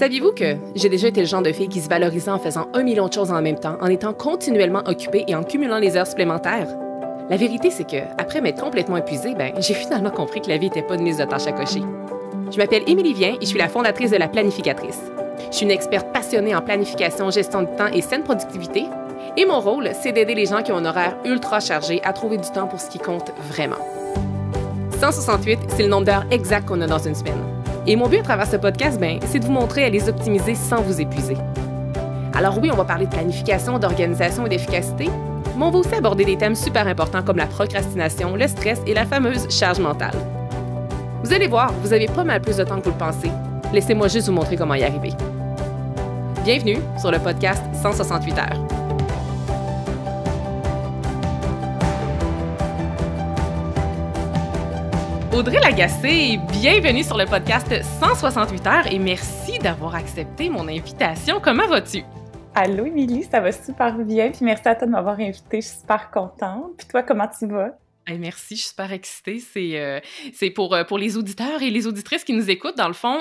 Saviez-vous que j'ai déjà été le genre de fille qui se valorisait en faisant 1 million de choses en même temps, en étant continuellement occupée et en cumulant les heures supplémentaires? La vérité, c'est que, après m'être complètement épuisée, j'ai finalement compris que la vie n'était pas une liste de tâches à cocher. Je m'appelle Émilie Vien et je suis la fondatrice de La Planificatrice. Je suis une experte passionnée en planification, gestion du temps et saine productivité. Et mon rôle, c'est d'aider les gens qui ont un horaire ultra chargé à trouver du temps pour ce qui compte vraiment. 168, c'est le nombre d'heures exact qu'on a dans une semaine. Et mon but à travers ce podcast, c'est de vous montrer à les optimiser sans vous épuiser. Alors oui, on va parler de planification, d'organisation et d'efficacité, mais on va aussi aborder des thèmes super importants comme la procrastination, le stress et la fameuse charge mentale. Vous allez voir, vous avez pas mal plus de temps que vous le pensez. Laissez-moi juste vous montrer comment y arriver. Bienvenue sur le podcast 168 heures. Audrey Lagacé, bienvenue sur le podcast 168 heures et merci d'avoir accepté mon invitation. Comment vas-tu? Allô, Émilie, ça va super bien. Puis merci à toi de m'avoir invitée. Je suis super contente. Puis toi, comment tu vas? Hey, merci, je suis super excitée. C'est pour les auditeurs et les auditrices qui nous écoutent. Dans le fond,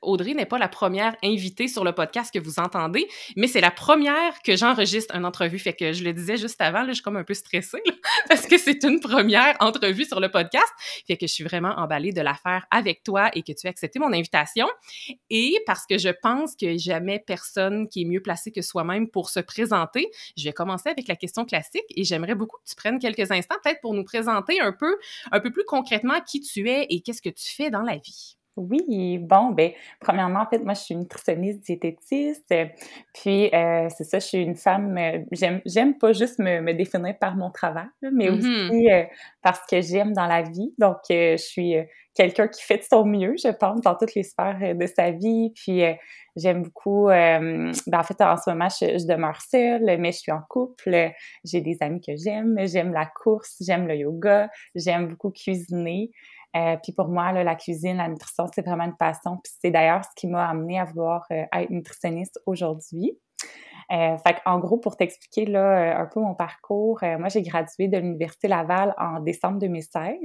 Audrey n'est pas la première invitée sur le podcast que vous entendez, mais c'est la première que j'enregistre une entrevue. Fait que je le disais juste avant, là, je suis comme un peu stressée là, parce que c'est une première entrevue sur le podcast. Fait que je suis vraiment emballée de la faire avec toi et que tu aies accepté mon invitation. Et parce que je pense que jamais personne qui est mieux placé que soi-même pour se présenter, je vais commencer avec la question classique et j'aimerais beaucoup que tu prennes quelques instants peut-être pour nous présenter un peu plus concrètement qui tu es et qu'est-ce que tu fais dans la vie. Oui, premièrement, en fait, moi, je suis nutritionniste diététiste, puis c'est ça, je suis une femme, j'aime pas juste me définir par mon travail, là, mais aussi parce que j'aime dans la vie, donc je suis quelqu'un qui fait de son mieux, je pense, dans toutes les sphères de sa vie, puis j'aime beaucoup, en fait, en ce moment, je demeure seule, mais je suis en couple, j'ai des amis que j'aime la course, j'aime le yoga, j'aime beaucoup cuisiner. Puis pour moi, là, la cuisine, la nutrition, c'est vraiment une passion. Puis c'est d'ailleurs ce qui m'a amenée à vouloir être nutritionniste aujourd'hui. Fait qu'en gros, pour t'expliquer là un peu mon parcours, moi, j'ai gradué de l'Université Laval en décembre 2016.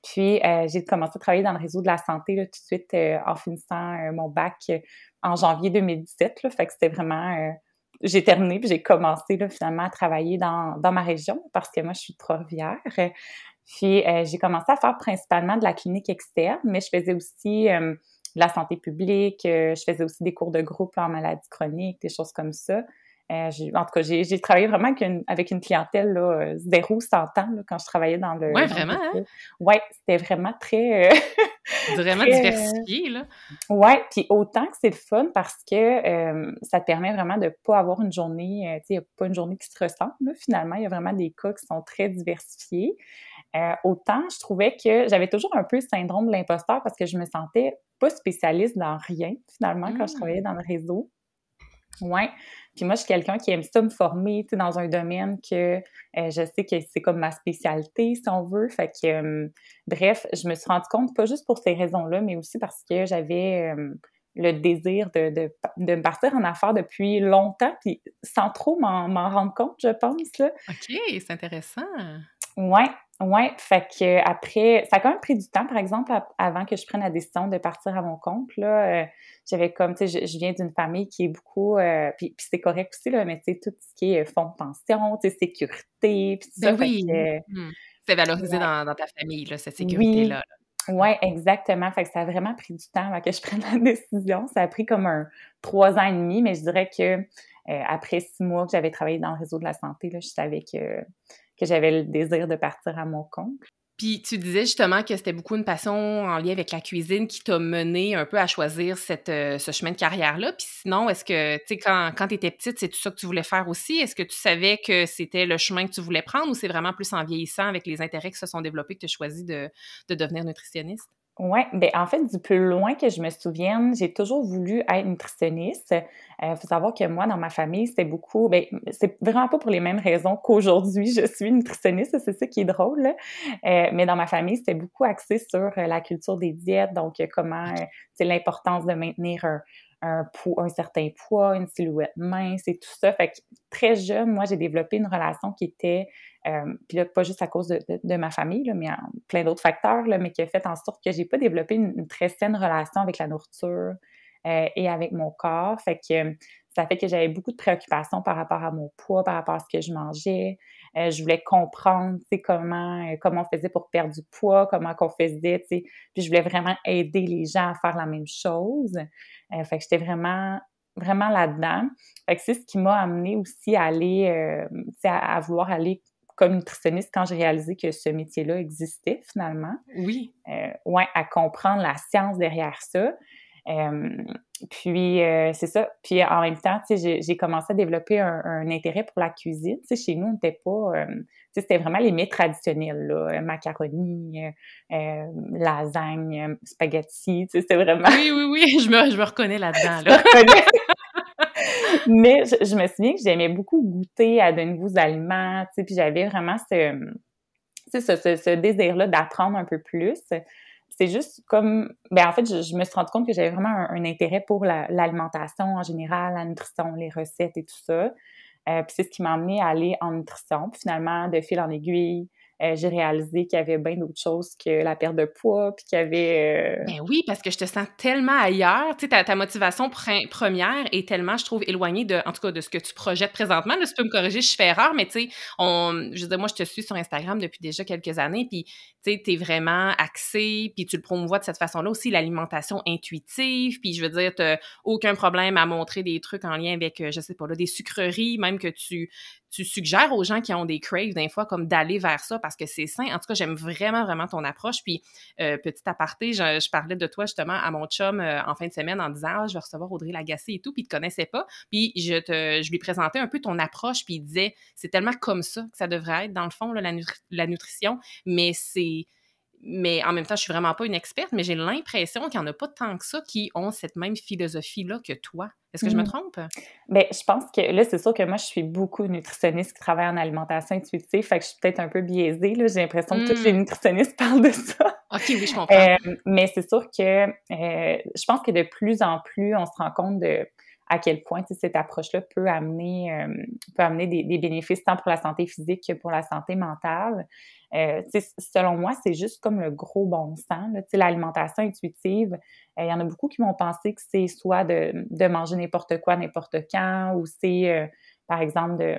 Puis j'ai commencé à travailler dans le réseau de la santé là, tout de suite en finissant mon bac en janvier 2017. Là, fait que c'était vraiment... j'ai terminé puis j'ai commencé là, finalement à travailler dans ma région parce que moi, je suis de Trois-Rivières. Puis, j'ai commencé à faire principalement de la clinique externe, mais je faisais aussi de la santé publique, je faisais aussi des cours de groupe en maladie chronique, des choses comme ça. En tout cas, j'ai travaillé vraiment avec une clientèle là, 0-100 ans là, quand je travaillais dans Ouais, le vraiment, hein? réseau. Ouais, c'était vraiment très... Vraiment très diversifié, là. ouais, puis autant que c'est le fun parce que ça te permet vraiment de pas avoir une journée, tu sais, il y a pas une journée qui se ressemble, là, finalement. Il y a vraiment des cas qui sont très diversifiés. Autant, je trouvais que j'avais toujours un peu le syndrome de l'imposteur parce que je me sentais pas spécialiste dans rien, finalement, quand je travaillais dans le réseau. Ouais. Puis moi, je suis quelqu'un qui aime ça me former, tu sais, dans un domaine que je sais que c'est comme ma spécialité, si on veut. Fait que, bref, je me suis rendue compte, pas juste pour ces raisons-là, mais aussi parce que j'avais le désir de me partir en affaires depuis longtemps, puis sans trop m'en rendre compte, je pense, là. OK, c'est intéressant. Ouais, ouais. Fait que après, ça a quand même pris du temps, par exemple, avant que je prenne la décision de partir à mon compte, là. J'avais comme, tu sais, je viens d'une famille qui est beaucoup, puis c'est correct aussi, là, mais tu sais, tout ce qui est fonds de pension, tu sais, sécurité, puis tout ça. Ben Fait oui. que, C'est valorisé ouais. dans ta famille, là, cette sécurité-là, Oui, là. ouais, exactement. Fait que ça a vraiment pris du temps avant que je prenne la décision. Ça a pris comme 3 ans et demi, mais je dirais que après 6 mois que j'avais travaillé dans le réseau de la santé, là, je savais que j'avais le désir de partir à mon compte. Puis tu disais justement que c'était beaucoup une passion en lien avec la cuisine qui t'a mené un peu à choisir ce chemin de carrière-là. Puis sinon, est-ce que, tu sais, quand tu étais petite, c'est tout ça que tu voulais faire aussi? Est-ce que tu savais que c'était le chemin que tu voulais prendre ou c'est vraiment plus en vieillissant avec les intérêts qui se sont développés que tu as choisi de devenir nutritionniste? Ouais, ben en fait, du plus loin que je me souvienne, j'ai toujours voulu être nutritionniste. Faut savoir que moi, dans ma famille, c'était beaucoup, c'est vraiment pas pour les mêmes raisons qu'aujourd'hui, je suis nutritionniste, c'est ça qui est drôle, là. Mais dans ma famille, c'était beaucoup axé sur la culture des diètes, donc comment, OK. c'est l'importance de maintenir un certain poids, une silhouette mince et tout ça. Fait que très jeune, moi, j'ai développé une relation qui était puis là, pas juste à cause de ma famille, là, mais plein d'autres facteurs, là, mais qui a fait en sorte que j'ai pas développé une très saine relation avec la nourriture, et avec mon corps. Fait que ça fait que j'avais beaucoup de préoccupations par rapport à mon poids, par rapport à ce que je mangeais. Je voulais comprendre, tu sais, comment on faisait pour perdre du poids, comment qu'on faisait, tu sais. Puis je voulais vraiment aider les gens à faire la même chose. Fait que j'étais vraiment, vraiment là-dedans. Fait que c'est ce qui m'a amenée aussi à aller, tu sais, à vouloir aller comme nutritionniste quand j'ai réalisé que ce métier-là existait finalement. Oui. Ouais, à comprendre la science derrière ça. Hem, Puis, c'est ça. Puis en même temps, tu sais, j'ai commencé à développer un intérêt pour la cuisine. Tu sais, chez nous, on n'était pas, tu sais, c'était vraiment les mets traditionnels, là, macaroni, lasagne, spaghetti, tu sais, c'était vraiment Oui, oui, oui, je me reconnais là-dedans, je me là. reconnais. Mais je me souviens que j'aimais beaucoup goûter à de nouveaux aliments, tu sais, puis j'avais vraiment tu sais, ce désir-là d'apprendre un peu plus. C'est juste comme, ben en fait, je me suis rendu compte que j'avais vraiment un intérêt pour l'alimentation en général, la nutrition, les recettes et tout ça. Puis c'est ce qui m'a amenée à aller en nutrition. Puis finalement, de fil en aiguille, j'ai réalisé qu'il y avait bien d'autres choses que la perte de poids, puis qu'il y avait... Ben oui, parce que je te sens tellement ailleurs. Tu sais, ta motivation première est tellement, je trouve, éloignée de, en tout cas, de ce que tu projettes présentement. Là, tu peux me corriger si je fais erreur, mais tu sais, je veux dire, moi, je te suis sur Instagram depuis déjà quelques années, puis tu sais, t'es vraiment axée, puis tu le promouvois de cette façon-là aussi, l'alimentation intuitive, puis je veux dire, t'as aucun problème à montrer des trucs en lien avec, je sais pas, là, des sucreries, même que tu suggères aux gens qui ont des craves, des fois, comme d'aller vers ça parce que c'est sain. En tout cas, j'aime vraiment, vraiment ton approche. Puis, petit aparté, je parlais de toi justement à mon chum en fin de semaine en disant « Ah, je vais recevoir Audrey Lagacé et tout », puis il te connaissait pas. Puis, je lui présentais un peu ton approche, puis il disait « C'est tellement comme ça que ça devrait être, dans le fond, là, la nutrition, mais c'est... » Mais en même temps, je suis vraiment pas une experte, mais j'ai l'impression qu'il y en a pas tant que ça qui ont cette même philosophie-là que toi. Est-ce que je me trompe? Bien, je pense que là, c'est sûr que moi, je suis beaucoup nutritionniste qui travaille en alimentation intuitive, fait que je suis peut-être un peu biaisée, là. J'ai l'impression que toutes les Mmh. nutritionnistes parlent de ça. OK, oui, je comprends. Mais c'est sûr que, je pense que de plus en plus, on se rend compte de à quel point, tu sais, cette approche-là peut amener des bénéfices tant pour la santé physique que pour la santé mentale. Tu sais, selon moi, c'est juste comme le gros bon sens, là. Tu sais, l'alimentation intuitive, il y en a beaucoup qui vont penser que c'est soit de manger n'importe quoi, n'importe quand, ou c'est, par exemple,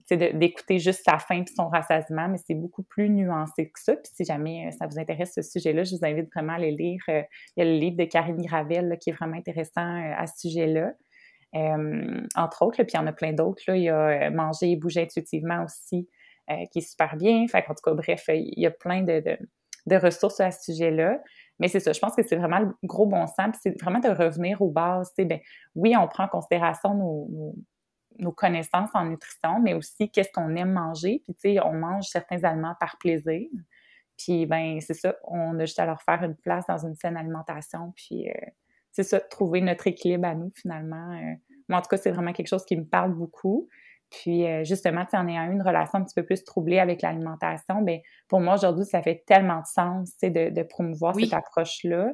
d'écouter juste sa faim puis son rassasiement, mais c'est beaucoup plus nuancé que ça. Puis si jamais ça vous intéresse ce sujet-là, je vous invite vraiment à aller lire. Il y a le livre de Karine Gravel là, qui est vraiment intéressant à ce sujet-là. Entre autres, là, puis il y en a plein d'autres. Là. Il y a Manger et bouger intuitivement aussi, qui est super bien. Fait qu'en tout cas, bref, il y a plein de ressources à ce sujet-là. Mais c'est ça, je pense que c'est vraiment le gros bon sens, puis c'est vraiment de revenir aux bases. Tu sais, ben, oui, on prend en considération nos connaissances en nutrition, mais aussi qu'est-ce qu'on aime manger. Puis, tu sais, on mange certains aliments par plaisir. Puis, ben, c'est ça, on a juste à leur faire une place dans une saine alimentation. Puis, c'est ça, trouver notre équilibre à nous, finalement. Moi, en tout cas, c'est vraiment quelque chose qui me parle beaucoup. Puis, justement, tu sais, en ayant eu une relation un petit peu plus troublée avec l'alimentation, ben pour moi, aujourd'hui, ça fait tellement de sens, tu sais, de promouvoir cette Oui. approche-là.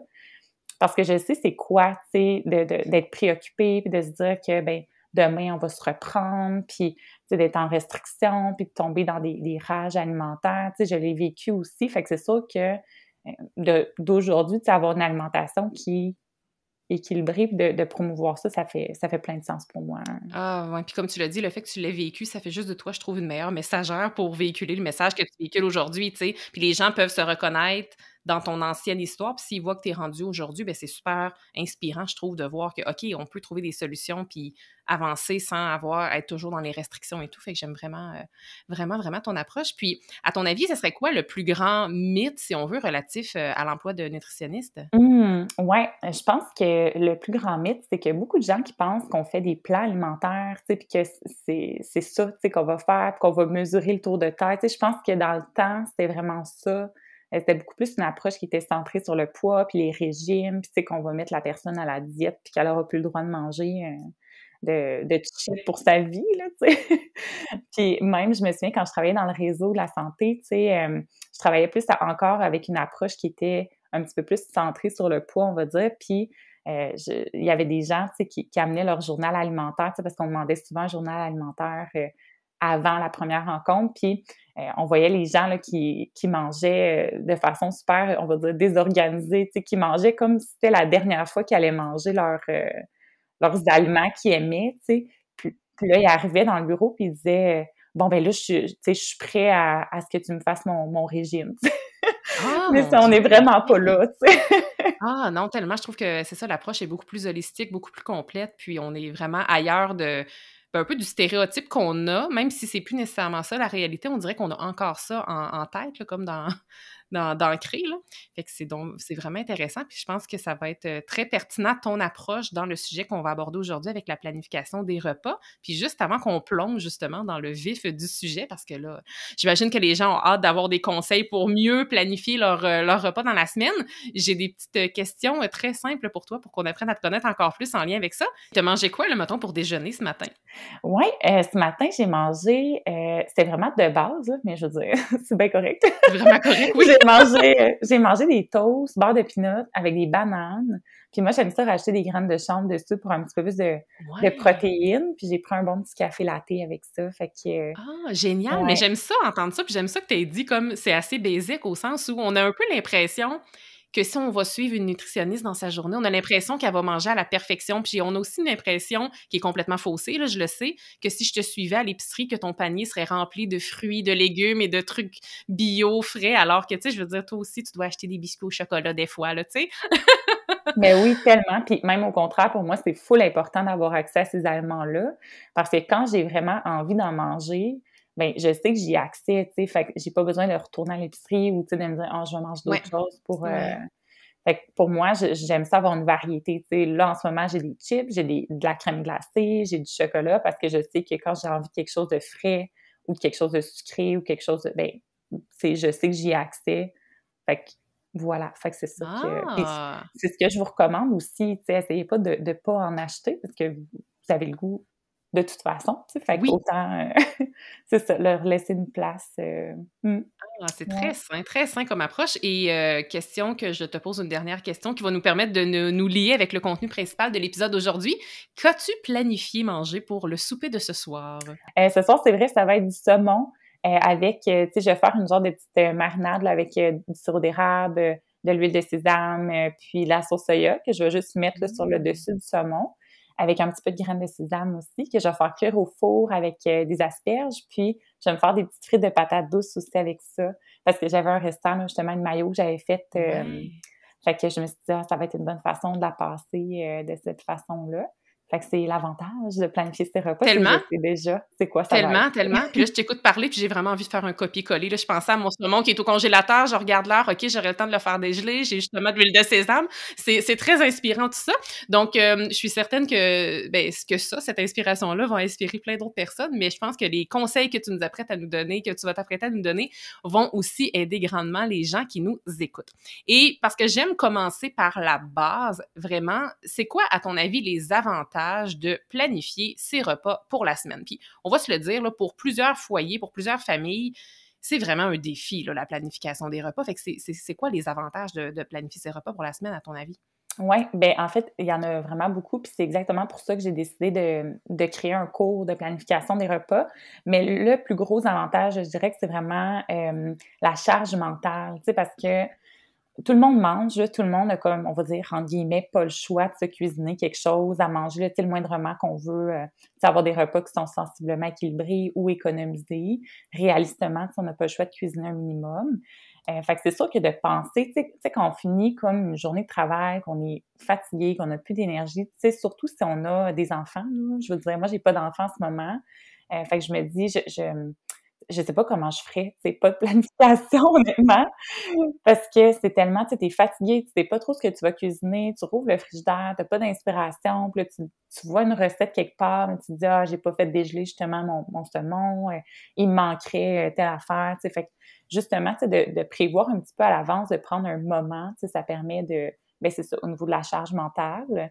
Parce que je sais c'est quoi, tu sais, d'être préoccupé, puis de se dire que, ben demain, on va se reprendre, puis, tu sais, d'être en restriction, puis de tomber dans des rages alimentaires. Tu sais, je l'ai vécu aussi. Fait que c'est sûr que d'aujourd'hui, tu sais, avoir une alimentation qui est équilibrée, puis de promouvoir ça, ça fait plein de sens pour moi. Ah ouais, puis comme tu l'as dit, le fait que tu l'aies vécu, ça fait juste de toi, je trouve, une meilleure messagère pour véhiculer le message que tu véhicules aujourd'hui, tu sais. Puis les gens peuvent se reconnaître dans ton ancienne histoire, puis s'ils voient que tu es rendu aujourd'hui, ben c'est super inspirant, je trouve, de voir que, OK, on peut trouver des solutions puis avancer sans être toujours dans les restrictions et tout. Fait que j'aime vraiment, vraiment, vraiment ton approche. Puis, à ton avis, ce serait quoi le plus grand mythe, si on veut, relatif à l'emploi de nutritionniste? Ouais, je pense que le plus grand mythe, c'est qu'il y a beaucoup de gens qui pensent qu'on fait des plans alimentaires, tu sais, puis que c'est ça, tu sais, qu'on va faire, puis qu'on va mesurer le tour de terre. Tu sais, je pense que dans le temps, c'était vraiment ça. C'était beaucoup plus une approche qui était centrée sur le poids, puis les régimes, puis tu sais, qu'on va mettre la personne à la diète, puis qu'elle aura plus le droit de manger, de chips pour sa vie, là, tu sais. Puis même, je me souviens quand je travaillais dans le réseau de la santé, tu sais, je travaillais plus encore avec une approche qui était un petit peu plus centrée sur le poids, on va dire. Puis il y avait des gens, tu sais, qui amenaient leur journal alimentaire, tu sais, parce qu'on demandait souvent un journal alimentaire avant la première rencontre, puis on voyait les gens là, qui mangeaient de façon super, on va dire, désorganisée, tu sais, qui mangeaient comme si c'était la dernière fois qu'ils allaient manger leurs aliments qu'ils aimaient, tu sais. Puis là, il arrivait dans le bureau, puis il disait bon, ben là, tu sais, je suis prêt à ce que tu me fasses mon régime. Ah, Mais mon ça, on n'est Dieu! vraiment pas là, tu sais. Ah non, tellement, je trouve que c'est ça, l'approche est beaucoup plus holistique, beaucoup plus complète, puis on est vraiment ailleurs de un peu du stéréotype qu'on a, même si c'est plus nécessairement ça la réalité, on dirait qu'on a encore ça en tête, là, comme d'ancrer, là. Fait que c'est vraiment intéressant, puis je pense que ça va être très pertinent ton approche dans le sujet qu'on va aborder aujourd'hui avec la planification des repas. Puis juste avant qu'on plonge justement dans le vif du sujet, parce que là, j'imagine que les gens ont hâte d'avoir des conseils pour mieux planifier leur repas dans la semaine. J'ai des petites questions très simples pour toi pour qu'on apprenne à te connaître encore plus en lien avec ça. Tu as mangé quoi, le mettons, pour déjeuner ce matin? Oui, ce matin, j'ai mangé, c'était vraiment de base, là, mais je veux dire, c'est bien correct. C'est vraiment correct, oui. J'ai mangé des toasts, beurre de pinot avec des bananes. Puis moi, j'aime ça rajouter des graines de chanvre dessus pour un petit peu plus de Ouais. protéines. Puis j'ai pris un bon petit café latte avec ça. Fait que, Ah, génial! Mais ouais, j'aime ça, entendre ça, puis j'aime ça que tu aies dit comme c'est assez basique au sens où on a un peu l'impression que si on va suivre une nutritionniste dans sa journée, on a l'impression qu'elle va manger à la perfection, puis on a aussi une impression qui est complètement faussée, là, je le sais, que si je te suivais à l'épicerie, que ton panier serait rempli de fruits, de légumes et de trucs bio, frais, alors que, tu sais, je veux dire, toi aussi, tu dois acheter des biscuits au chocolat des fois, là, tu sais? mais oui, tellement. Puis même au contraire, pour moi, c'est full important d'avoir accès à ces aliments-là. Parce que quand j'ai vraiment envie d'en manger, ben je sais que j'y ai accès, tu sais. Fait que j'ai pas besoin de retourner à l'épicerie ou, tu sais, de me dire, ah, je vais manger Ouais, d'autres choses pour. ouais. Fait que pour moi, j'aime ça avoir une variété. Tu sais, là, en ce moment, j'ai des chips, de la crème glacée, j'ai du chocolat parce que je sais que quand j'ai envie de quelque chose de frais ou de quelque chose de sucré ou quelque chose de, ben, je sais que j'y ai accès. Fait que voilà, fait que c'est ça que puis Ah! c'est ce que je vous recommande aussi, tu sais, essayez pas de pas en acheter parce que vous avez le goût de toute façon, tu sais, fait Oui. qu'autant, c'est ça, leur laisser une place, Ah, c'est ouais. très sain comme approche et question que je te pose une dernière question qui va nous permettre de nous lier avec le contenu principal de l'épisode d'aujourd'hui. Qu'as-tu planifié manger pour le souper de ce soir? Ce soir, c'est vrai, ça va être du saumon, avec, tu sais, je vais faire une genre de petite, marinade là avec, du sirop d'érable, de l'huile de sésame, puis la sauce soya que je vais juste mettre là sur le Mmh. dessus du saumon, avec un petit peu de graines de sésame aussi, que je vais faire cuire au four avec, des asperges, puis je vais me faire des petites frites de patates douces aussi avec ça. Parce que j'avais un restant là, justement de mayo que j'avais fait, Ouais. fait que je me suis dit: «Ah, ça va être une bonne façon de la passer, de cette façon-là». Fait que c'est l'avantage de planifier ses repas, c'est que je Tellement? sais déjà c'est quoi ça va être. Tellement, tellement. Puis là, je t'écoute parler, puis j'ai vraiment envie de faire un copier-coller. Là, je pensais à mon saumon qui est au congélateur, je regarde l'heure, OK, j'aurai le temps de le faire dégeler, j'ai justement de l'huile de sésame. C'est très inspirant tout ça. Donc, je suis certaine que, ben, cette inspiration-là va inspirer plein d'autres personnes, mais je pense que les conseils que tu nous apprêtes à nous donner, que tu vas t'apprêter à nous donner, vont aussi aider grandement les gens qui nous écoutent. Et parce que j'aime commencer par la base, vraiment, c'est quoi, à ton avis, les avantages de planifier ses repas pour la semaine? Puis, on va se le dire, là, pour plusieurs foyers, pour plusieurs familles, c'est vraiment un défi, là, la planification des repas. Fait que c'est quoi les avantages de planifier ses repas pour la semaine, à ton avis? Ouais, ben, en fait, il y en a vraiment beaucoup, puis c'est exactement pour ça que j'ai décidé de créer un cours de planification des repas. Mais le plus gros avantage, je dirais que c'est vraiment, la charge mentale, tu sais, parce que tout le monde mange, là, tout le monde a comme, on va dire, entre guillemets, pas le choix de se cuisiner quelque chose, à manger, là, tu sais, le moindrement qu'on veut, tu sais, avoir des repas qui sont sensiblement équilibrés ou économisés. Réalistement, tu sais, on n'a pas le choix de cuisiner un minimum. Fait que c'est sûr que de penser, tu sais, quand on finit comme une journée de travail, qu'on est fatigué, qu'on n'a plus d'énergie, tu sais, surtout si on a des enfants, là, je veux dire, moi, j'ai pas d'enfants en ce moment. Fait que je me dis, je sais pas comment je ferais, tu sais, pas de planification honnêtement, parce que c'est tellement, tu sais, tu fatigué, tu sais pas trop ce que tu vas cuisiner, tu rouvres le frigidaire, tu pas d'inspiration, puis là, tu vois une recette quelque part, mais tu te dis: «Ah, j'ai pas fait dégeler justement mon saumon, il me manquerait, telle affaire», tu sais? Fait que justement, tu sais, de prévoir un petit peu à l'avance, de prendre un moment, tu sais, ça permet de ben c'est ça, au niveau de la charge mentale.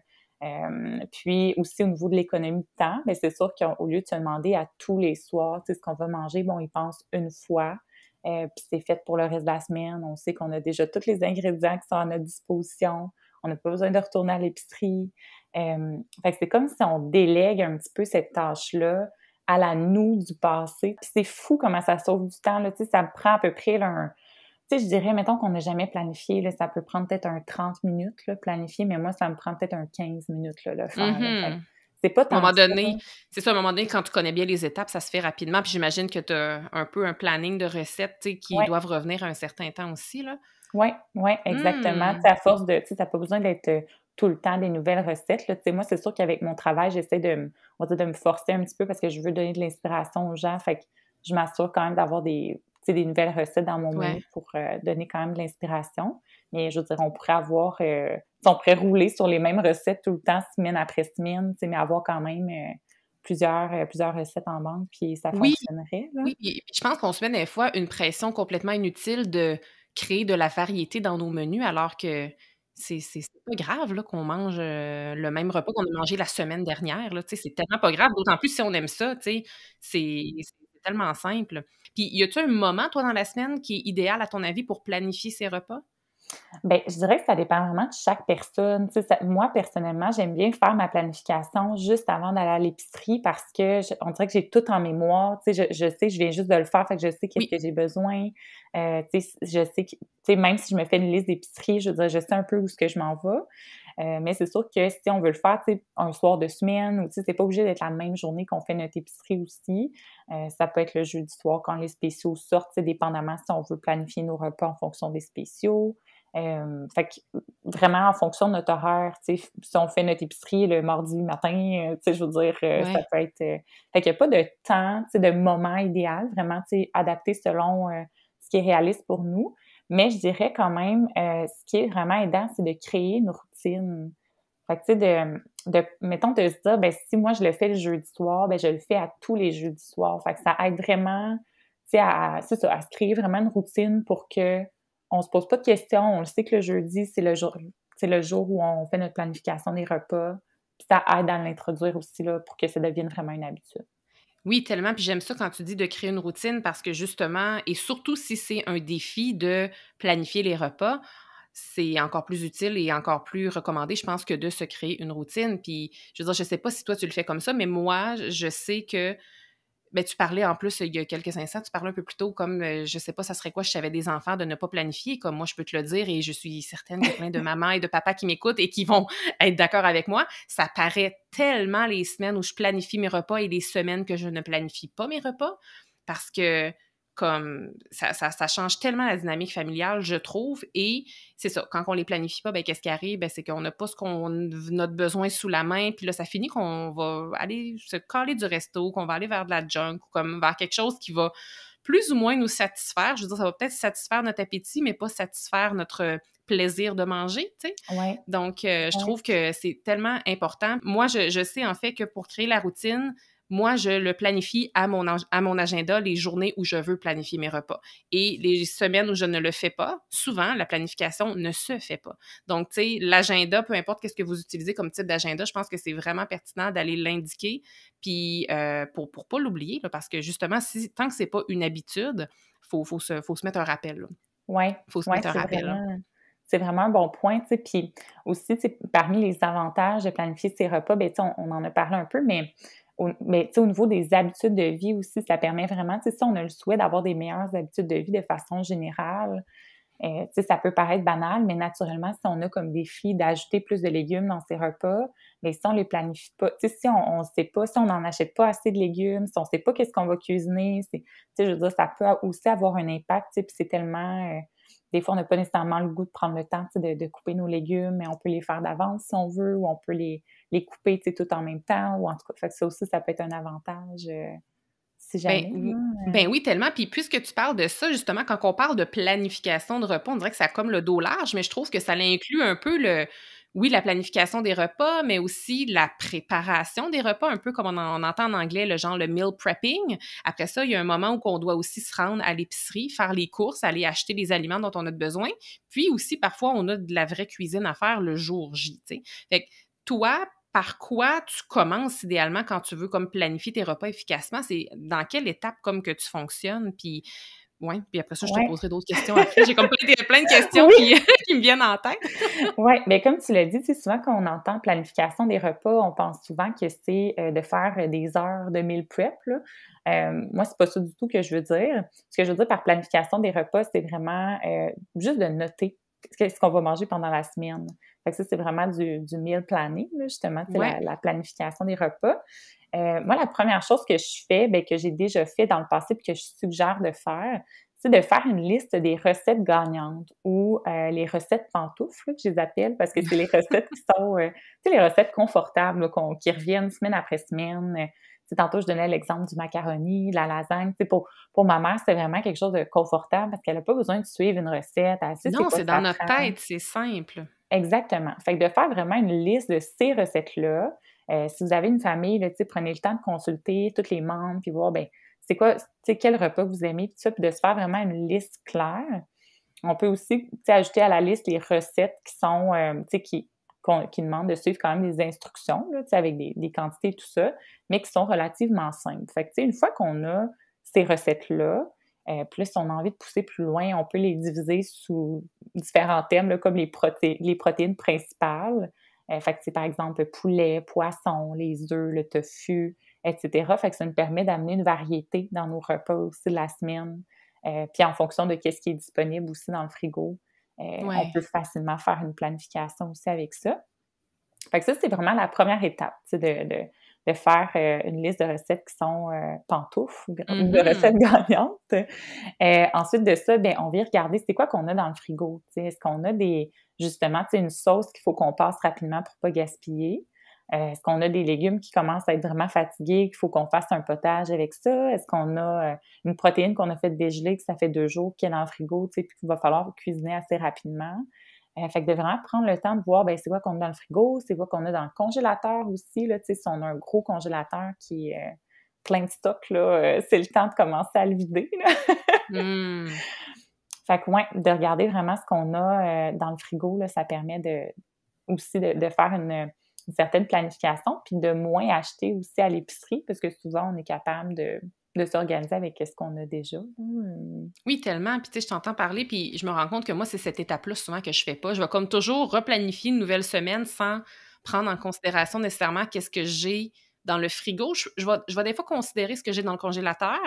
Puis aussi au niveau de l'économie de temps, mais c'est sûr qu'au lieu de se demander à tous les soirs, tu sais, ce qu'on va manger, bon, ils pensent une fois, puis c'est fait pour le reste de la semaine. On sait qu'on a déjà tous les ingrédients qui sont à notre disposition. On n'a pas besoin de retourner à l'épicerie. Fait que c'est comme si on délègue un petit peu cette tâche-là à la nous du passé. Puis c'est fou comment ça sauve du temps, là. Tu sais, ça me prend à peu près, là, tu sais, je dirais, mettons qu'on n'a jamais planifié, là, ça peut prendre peut-être un 30 minutes, là, planifier, mais moi, ça me prend peut-être un 15 minutes, là, le faire, là. Fait que Mhm. c'est pas À un tant moment que ça. donné, c'est ça, à un moment donné, quand tu connais bien les étapes, ça se fait rapidement. Puis j'imagine que tu as un peu un planning de recettes, tu sais, qui Ouais, doivent revenir à un certain temps aussi, là. ouais, ouais, exactement. Tu Mmh. sais, à force de, tu sais, tu pas besoin d'être tout le temps des nouvelles recettes, là. Tu sais, moi, c'est sûr qu'avec mon travail, j'essaie on va dire, de me forcer un petit peu parce que je veux donner de l'inspiration aux gens. Fait que je m'assure quand même d'avoir tu sais, des nouvelles recettes dans mon Ouais. menu pour donner quand même de l'inspiration. Mais je veux dire, on pourrait avoir, tu sais, on pourrait rouler sur les mêmes recettes tout le temps, semaine après semaine, tu sais, mais avoir quand même plusieurs recettes en banque, puis ça Oui, fonctionnerait, là. oui, puis je pense qu'on se met des fois une pression complètement inutile de créer de la variété dans nos menus alors que c'est pas grave, là, qu'on mange, le même repas qu'on a mangé la semaine dernière, là, tu sais, c'est tellement pas grave, d'autant plus si on aime ça, tu sais, c'est tellement simple. Puis y a-tu un moment, toi, dans la semaine qui est idéal à ton avis pour planifier ces repas? Ben, je dirais que ça dépend vraiment de chaque personne. Tu sais, moi, personnellement, j'aime bien faire ma planification juste avant d'aller à l'épicerie parce que on dirait que j'ai tout en mémoire. Tu sais, je sais, je viens juste de le faire, fait que je sais qu'est-ce Oui. que j'ai besoin. Tu sais, je sais que, tu sais, même si je me fais une liste d'épicerie, je veux dire, je sais un peu où ce que je m'en vais. Mais c'est sûr que si on veut le faire, tu sais, un soir de semaine, ou tu sais, c'est pas obligé d'être la même journée qu'on fait notre épicerie aussi. Ça peut être le jeudi soir quand les spéciaux sortent, tu sais, dépendamment si on veut planifier nos repas en fonction des spéciaux. Fait que vraiment en fonction de notre horaire, tu sais, si on fait notre épicerie le mardi matin, tu sais, je veux dire, ça Ouais. peut être, fait qu'il y a pas de temps, tu sais, de moment idéal, vraiment, tu sais, adapté selon, ce qui est réaliste pour nous. Mais je dirais quand même, ce qui est vraiment aidant, c'est de créer une routine. Fait que, tu sais, mettons, de se dire, ben si moi je le fais le jeudi soir, ben je le fais à tous les jeudis soirs. Fait que ça aide vraiment, tu sais, c'est ça, à se créer vraiment une routine pour que on se pose pas de questions. On le sait que le jeudi, c'est le jour où on fait notre planification des repas. Puis ça aide à l'introduire aussi, là, pour que ça devienne vraiment une habitude. Oui, tellement, puis j'aime ça quand tu dis de créer une routine parce que justement et surtout si c'est un défi de planifier les repas, c'est encore plus utile et encore plus recommandé, je pense, que de se créer une routine. Puis, je veux dire, je sais pas si toi tu le fais comme ça, mais moi, je sais que ben, tu parlais en plus, il y a quelques instants, tu parlais un peu plus tôt comme, je sais pas ça serait quoi si j'avais des enfants de ne pas planifier, comme moi je peux te le dire et je suis certaine qu'il y a plein de mamans et de papas qui m'écoutent et qui vont être d'accord avec moi. Ça paraît tellement les semaines où je planifie mes repas et les semaines que je ne planifie pas mes repas parce que comme ça change tellement la dynamique familiale, je trouve et c'est ça, quand on les planifie pas, ben qu'est-ce qui arrive? Ben, c'est qu'on n'a pas notre besoin sous la main, puis là, ça finit qu'on va aller se caler du resto, qu'on va aller vers de la junk ou comme vers quelque chose qui va plus ou moins nous satisfaire. Je veux dire, ça va peut-être satisfaire notre appétit, mais pas satisfaire notre plaisir de manger, tu sais. Ouais, Donc, je ouais. trouve que c'est tellement important. Moi, je sais en fait que pour créer la routine, moi, je le planifie à mon agenda les journées où je veux planifier mes repas. Et les semaines où je ne le fais pas, souvent, la planification ne se fait pas. Donc, tu sais, l'agenda, peu importe qu'est-ce que vous utilisez comme type d'agenda, je pense que c'est vraiment pertinent d'aller l'indiquer, puis pour pas l'oublier, là, parce que justement, tant que c'est pas une habitude, faut se mettre un rappel. Là. Ouais, Faut se ouais, mettre un rappel. Là. c'est vraiment un bon point, tu sais. Puis aussi, tu sais, parmi les avantages de planifier ses repas, ben, tu sais, on en a parlé un peu, mais tu sais, au niveau des habitudes de vie aussi, ça permet vraiment, tu sais, si on a le souhait d'avoir des meilleures habitudes de vie de façon générale, tu sais, ça peut paraître banal, mais naturellement, si on a comme défi d'ajouter plus de légumes dans ses repas, mais si on les planifie pas, tu sais, si on sait pas, si on n'en achète pas assez de légumes, si on sait pas qu'est-ce qu'on va cuisiner, tu sais, je veux dire, ça peut aussi avoir un impact, tu sais, puis c'est tellement, des fois, on n'a pas nécessairement le goût de prendre le temps, tu sais, de couper nos légumes, mais on peut les faire d'avance si on veut, ou on peut les couper, tu sais, tout en même temps, ou en tout cas, fait que ça aussi, ça peut être un avantage, si Ben, jamais, ou là. ben oui, tellement. Puis puisque tu parles de ça, justement, quand on parle de planification de repas, on dirait que ça a comme le dos large, mais je trouve que ça inclut un peu oui, la planification des repas, mais aussi la préparation des repas, un peu comme on entend en anglais, le genre le meal prepping. Après ça, il y a un moment où on doit aussi se rendre à l'épicerie, faire les courses, aller acheter les aliments dont on a besoin. Puis aussi, parfois, on a de la vraie cuisine à faire le jour J, tu sais. Fait que toi, par quoi tu commences idéalement quand tu veux comme planifier tes repas efficacement? C'est dans quelle étape comme que tu fonctionnes? Puis Ouais, puis après ça, je te Ouais. poserai d'autres questions après. J'ai comme plein de questions qui me viennent en tête. Oui, mais comme tu l'as dit, tu sais, souvent quand on entend planification des repas, on pense souvent que c'est, de faire, des heures de meal prep, là. Moi, c'est pas ça du tout que je veux dire. Ce que je veux dire par planification des repas, c'est vraiment, juste de noter ce qu'on va manger pendant la semaine. Fait que ça, c'est vraiment du meal planning, là, justement, c'est Ouais. la planification des repas. Moi, la première chose que je fais, bien, que j'ai déjà fait dans le passé puis que je suggère de faire, c'est de faire une liste des recettes gagnantes ou les recettes pantoufles, là, que je les appelle, parce que c'est les recettes qui sont, tu sais, les recettes confortables, là, qui reviennent semaine après semaine. Tu sais, tantôt, je donnais l'exemple du macaroni, de la lasagne. Tu sais, pour ma mère, c'est vraiment quelque chose de confortable parce qu'elle n'a pas besoin de suivre une recette. Elle sait c'est Non, quoi c'est dans ça notre prend. tête, c'est simple. Exactement. Fait que de faire vraiment une liste de ces recettes-là, si vous avez une famille, là, tu sais, prenez le temps de consulter tous les membres puis voir, ben c'est quoi, tu sais, quel repas vous aimez, puis ça, puis de se faire vraiment une liste claire. On peut aussi, tu sais, ajouter à la liste les recettes qui sont, tu sais, qui demandent de suivre quand même des instructions, là, tu sais, avec des quantités et tout ça, mais qui sont relativement simples. Fait que, tu sais, une fois qu'on a ces recettes-là, puis là, si on a envie de pousser plus loin, on peut les diviser sous différents thèmes, là, comme les protéines principales. Fait que c'est par exemple poulet, poisson, les œufs, le tofu, etc. Fait que ça nous permet d'amener une variété dans nos repas aussi de la semaine. Puis en fonction de qu'est-ce qui est disponible aussi dans le frigo, on Ouais. peut facilement faire une planification aussi avec ça. Fait que ça, c'est vraiment la première étape, tu sais, de faire, une liste de recettes qui sont, pantoufles ou de recettes Mhm. gagnantes. Ensuite de ça, bien, on vient regarder c'est quoi qu'on a dans le frigo, tu sais. Est-ce qu'on a justement, tu sais, une sauce qu'il faut qu'on passe rapidement pour pas gaspiller? Est-ce qu'on a des légumes qui commencent à être vraiment fatigués, qu'il faut qu'on fasse un potage avec ça? Est-ce qu'on a, une protéine qu'on a fait dégeler, que ça fait 2 jours, qui est dans le frigo, tu sais, puis qu'il va falloir cuisiner assez rapidement? Fait que de vraiment prendre le temps de voir, ben c'est quoi qu'on a dans le frigo, c'est quoi qu'on a dans le congélateur aussi, là, tu sais, si on a un gros congélateur qui est, plein de stock, là, c'est le temps de commencer à le vider, là. Mmh. Fait que ouais, de regarder vraiment ce qu'on a, dans le frigo, là, ça permet aussi de faire une certaine planification, puis de moins acheter aussi à l'épicerie, parce que souvent, on est capable de s'organiser avec ce qu'on a déjà. Oui, tellement. Puis, tu sais, je t'entends parler, puis je me rends compte que moi, c'est cette étape-là souvent que je fais pas. Je vais comme toujours replanifier une nouvelle semaine sans prendre en considération nécessairement qu'est-ce que j'ai dans le frigo. Je vais des fois considérer ce que j'ai dans le congélateur,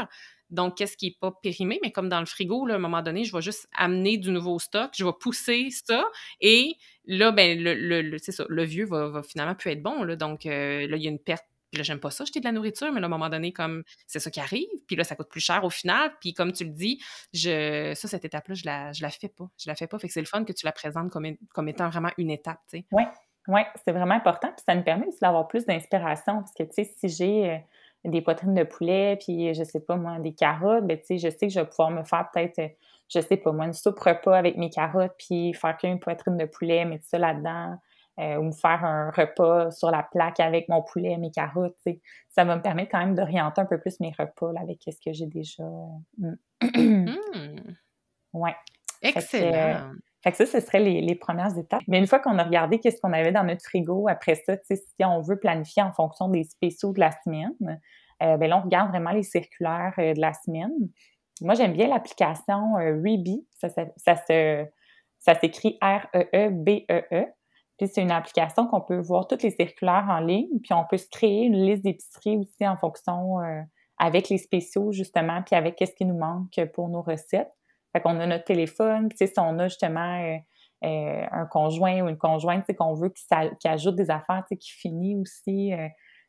donc qu'est-ce qui est pas périmé, mais comme dans le frigo, là, à un moment donné, je vais juste amener du nouveau stock, je vais pousser ça et là, ben, c'est ça, le vieux va finalement plus être bon, là, donc là, il y a une perte. Puis là, j'aime pas ça, jeter de la nourriture, mais là, à un moment donné, comme c'est ça qui arrive, puis là, ça coûte plus cher au final, puis comme tu le dis, cette étape-là, je la fais pas. Je la fais pas. Fait que c'est le fun que tu la présentes comme étant vraiment une étape, tu sais. Ouais, ouais, c'est vraiment important, puis ça nous permet aussi d'avoir plus d'inspiration parce que, tu sais, si j'ai, des poitrines de poulet, puis je sais pas moi, des carottes, ben, tu sais, je sais que je vais pouvoir me faire peut-être, je sais pas moi, une soupe repas avec mes carottes, puis faire qu'une poitrine de poulet, mettre ça là-dedans, ou me faire un repas sur la plaque avec mon poulet, mes carottes, tu sais. Ça va me permettre quand même d'orienter un peu plus mes repas, là, avec ce que j'ai déjà, Mmh! Ouais. Fait que, Excellent! fait que ça, ce serait les premières étapes. Mais une fois qu'on a regardé qu'est-ce qu'on avait dans notre frigo, après ça, tu sais, si on veut planifier en fonction des spéciaux de la semaine, ben là, on regarde vraiment les circulaires, de la semaine. Moi, j'aime bien l'application, Reebee. Ça s'écrit Reebee. Puis c'est une application qu'on peut voir toutes les circulaires en ligne, puis on peut se créer une liste d'épicerie aussi en fonction, avec les spéciaux justement, puis avec qu'est-ce qui nous manque pour nos recettes. Fait qu'on a notre téléphone, puis tu sais, si on a justement, un conjoint ou une conjointe, tu sais, qu'on veut qui ajoute des affaires, tu sais, qui finit aussi,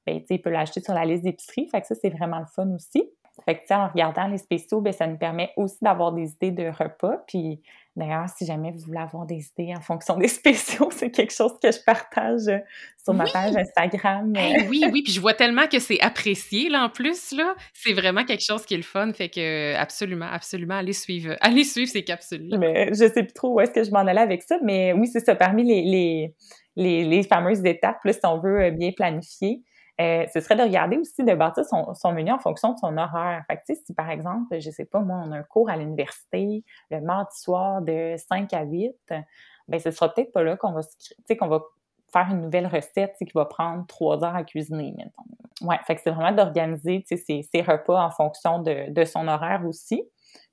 ben, tu sais, il peut l'acheter sur la liste d'épicerie. Fait que ça, c'est vraiment le fun aussi. Fait que, tu sais, en regardant les spéciaux, ben, ça nous permet aussi d'avoir des idées de repas. Puis d'ailleurs, si jamais vous voulez avoir des idées en fonction des spéciaux, c'est quelque chose que je partage, sur ma page Oui! Instagram. Hey, oui, oui, puis je vois tellement que c'est apprécié, là, en plus, là. C'est vraiment quelque chose qui est le fun, fait que absolument, absolument, allez suivre ces capsules-là. Mais je sais plus trop où est-ce que je m'en allais avec ça, mais oui, c'est ça. Parmi les fameuses étapes, là, si on veut bien planifier, ce serait de regarder aussi, de bâtir son menu en fonction de son horaire. Fait que, tu sais, si par exemple, je sais pas, moi, on a un cours à l'université le mardi soir de 5 à 8, ben ce sera peut-être pas là qu'on va, tu sais, qu'on va faire une nouvelle recette, tu sais, qui va prendre 3 heures à cuisiner, mettons. Ouais, fait que c'est vraiment d'organiser, tu sais, ses repas en fonction de son horaire aussi.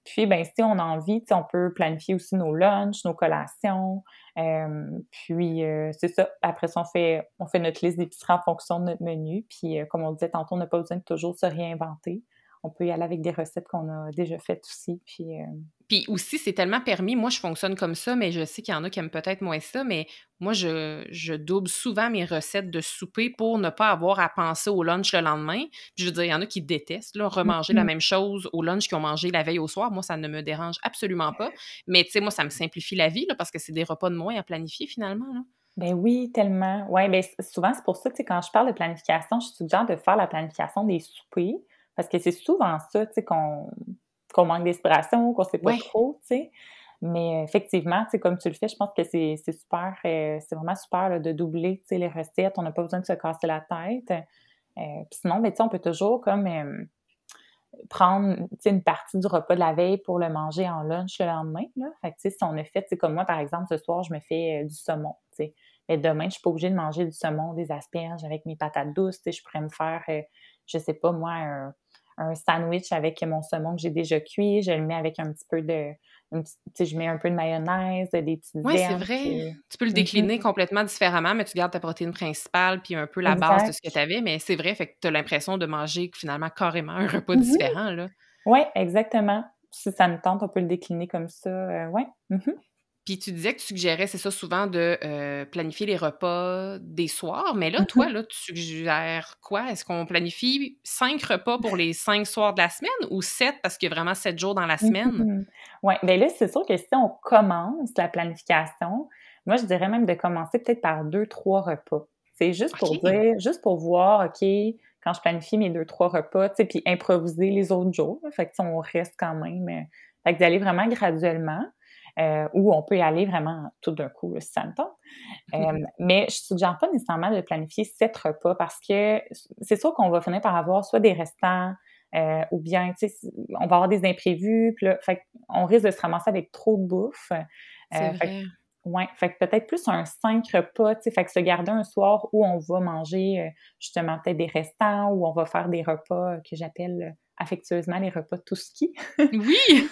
Puis, ben si on a envie, tu sais, on peut planifier aussi nos lunchs, nos collations. Puis, c'est ça. Après ça, on fait notre liste d'épicerie en fonction de notre menu. Puis, comme on disait tantôt, on n'a pas besoin de toujours se réinventer. On peut y aller avec des recettes qu'on a déjà faites aussi. Puis aussi, c'est tellement permis. Moi, je fonctionne comme ça, mais je sais qu'il y en a qui aiment peut-être moins ça, mais moi, je double souvent mes recettes de souper pour ne pas avoir à penser au lunch le lendemain. Puis je veux dire, il y en a qui détestent, là, remanger la Mhm. même chose au lunch qu'ils ont mangé la veille au soir. Moi, ça ne me dérange absolument pas. Mais tu sais, moi, ça me simplifie la vie, là, parce que c'est des repas de moins à planifier finalement, là. Ben oui, tellement. Ouais, ben souvent, c'est pour ça, tu sais, quand je parle de planification, je suggère de faire la planification des soupers, parce que c'est souvent ça, tu sais, qu'on manque d'inspiration, qu'on sait pas Ouais, trop, tu sais. Mais effectivement, tu sais, comme tu le fais, je pense que c'est super, c'est vraiment super là, de doubler, tu sais, les recettes. On n'a pas besoin de se casser la tête. Puis sinon, ben, tu sais, on peut toujours comme prendre, tu sais, une partie du repas de la veille pour le manger en lunch le lendemain, là. Fait que, tu sais, si on a fait, tu sais, comme moi, par exemple, ce soir, je me fais du saumon, tu sais. Mais demain, je suis pas obligée de manger du saumon, des asperges avec mes patates douces, tu sais. Je pourrais me faire, je sais pas moi, un sandwich avec mon saumon que j'ai déjà cuit. Je le mets avec un petit peu de, tu sais, je mets un peu de mayonnaise, des petites ouais, c'est herbes, vrai. puis Tu peux le mhm, décliner complètement différemment, mais tu gardes ta protéine principale puis un peu la base de ce que tu exact. avais, mais c'est vrai, fait que tu as l'impression de manger finalement carrément un repas Mhm. différent, là. Ouais, exactement. Si ça nous tente, on peut le décliner comme ça, ouais. Mhm. Puis tu disais que tu suggérais, c'est ça, souvent de, planifier les repas des soirs, mais là, toi, Mhm. là, tu suggères quoi? Est-ce qu'on planifie 5 repas pour les 5 soirs de la semaine ou 7 parce qu'il y a vraiment 7 jours dans la semaine? Mhm. Ouais, ben là, c'est sûr que si on commence la planification, moi, je dirais même de commencer peut-être par 2 3 repas. C'est juste pour OK. dire, juste pour voir, OK, quand je planifie mes 2 3 repas, tu sais, puis improviser les autres jours, là. Fait que, tu sais, on reste quand même, fait que d'aller vraiment graduellement, ou on peut y aller vraiment tout d'un coup, là, si ça me tente. Mais je suggère pas nécessairement de planifier 7 repas parce que c'est sûr qu'on va finir par avoir soit des restants, ou bien, tu sais, on va avoir des imprévus, puis là, fait qu'on risque de se ramasser avec trop de bouffe. C'est Fait que vrai. ouais, fait que peut-être plus un 5 repas, tu sais, fait que se garder un soir où on va manger, justement peut-être des restants, où on va faire des repas, que j'appelle, affectueusement les repas tout ski. Oui!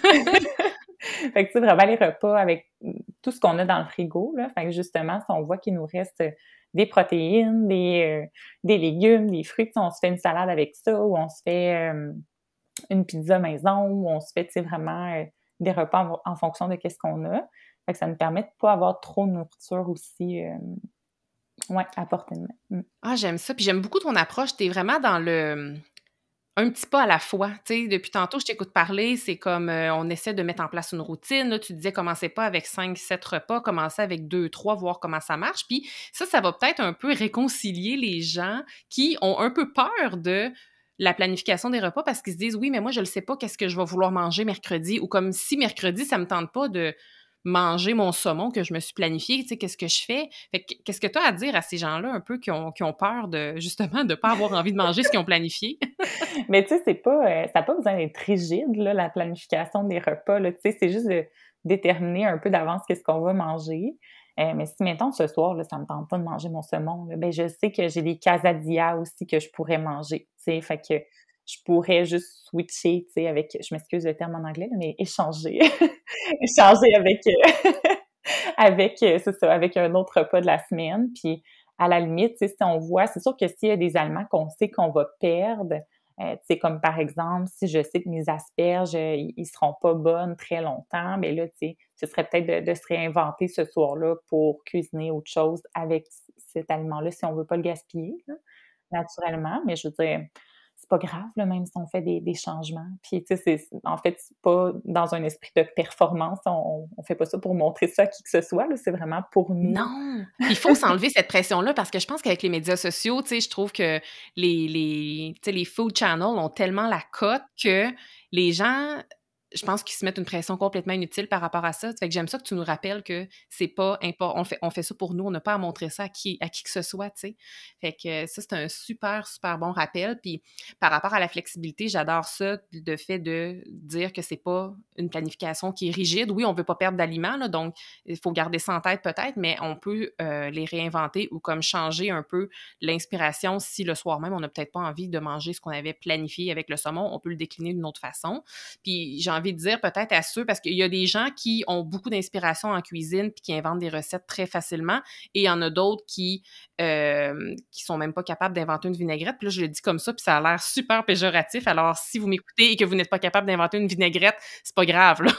Fait que, tu sais, vraiment les repas avec tout ce qu'on a dans le frigo, là. Fait que justement, si on voit qu'il nous reste des protéines, des légumes, des fruits, tu sais, on se fait une salade avec ça ou on se fait, une pizza maison ou on se fait, tu sais, vraiment, des repas en fonction de qu'est-ce qu'on a. Fait que ça nous permet de pas avoir trop de nourriture aussi, ouais, à portée de main. Mmh. Ah, j'aime ça, puis j'aime beaucoup ton approche. Tu es vraiment dans le, un petit pas à la fois, tu sais, depuis tantôt, je t'écoute parler, c'est comme, on essaie de mettre en place une routine, là, tu disais commencez pas avec 5 7 repas, commencez avec 2 3 voir comment ça marche, puis ça va peut-être un peu réconcilier les gens qui ont un peu peur de la planification des repas parce qu'ils se disent: «Oui, mais moi je le sais pas qu'est-ce que je vais vouloir manger mercredi» ou comme si mercredi ça me tente pas de manger mon saumon que je me suis planifié, tu sais, qu'est-ce que je fais? Fait que qu'est-ce que tu as à dire à ces gens-là un peu qui ont peur de justement de pas avoir envie de manger ce qu'ils ont planifié? Mais tu sais, c'est pas, ça a pas besoin d'être rigide, là, la planification des repas, là, tu sais, c'est juste de déterminer un peu d'avance qu'est-ce qu'on va manger. Mais si, mettons, ce soir, là, ça me tente pas de manger mon saumon, là, ben, je sais que j'ai des quesadillas aussi que je pourrais manger, tu sais, fait que je pourrais juste switcher, tu sais, avec je m'excuse le terme en anglais, là, mais échanger. Échanger avec, avec, c'est ça, avec un autre repas de la semaine, puis à la limite, tu sais, si on voit c'est sûr que s'il y a des aliments qu'on sait qu'on va perdre, tu sais, comme par exemple, si je sais que mes asperges, ils seront pas bonnes très longtemps, ben là, tu sais, ce serait peut-être de se réinventer ce soir-là pour cuisiner autre chose avec cet aliment-là, si on veut pas le gaspiller, là, naturellement. Mais je veux dire, c'est pas grave, là, même si on fait des changements. Puis, tu sais, en fait, c'est pas dans un esprit de performance, on fait pas ça pour montrer ça à qui que ce soit, là, c'est vraiment pour nous. Non! Puis il faut s'enlever cette pression-là parce que je pense qu'avec les médias sociaux, tu sais, je trouve que tu sais, les food channels ont tellement la cote que les gens, je pense qu'ils se mettent une pression complètement inutile par rapport à ça. Fait que j'aime ça que tu nous rappelles que c'est pas important, on fait ça pour nous, on n'a pas à montrer ça à qui que ce soit, tu sais. Fait que ça, c'est un super, super bon rappel. Puis par rapport à la flexibilité, j'adore ça, le fait de dire que c'est pas une planification qui est rigide. Oui, on veut pas perdre d'aliments, là, donc il faut garder ça en tête peut-être, mais on peut les réinventer ou comme changer un peu l'inspiration si le soir même, on n'a peut-être pas envie de manger ce qu'on avait planifié avec le saumon, on peut le décliner d'une autre façon. Puis j'ai envie de dire peut-être à ceux, parce qu'il y a des gens qui ont beaucoup d'inspiration en cuisine puis qui inventent des recettes très facilement, et il y en a d'autres qui sont même pas capables d'inventer une vinaigrette. Puis là, je le dis comme ça, puis ça a l'air super péjoratif. Alors, si vous m'écoutez et que vous n'êtes pas capable d'inventer une vinaigrette, c'est pas grave, là.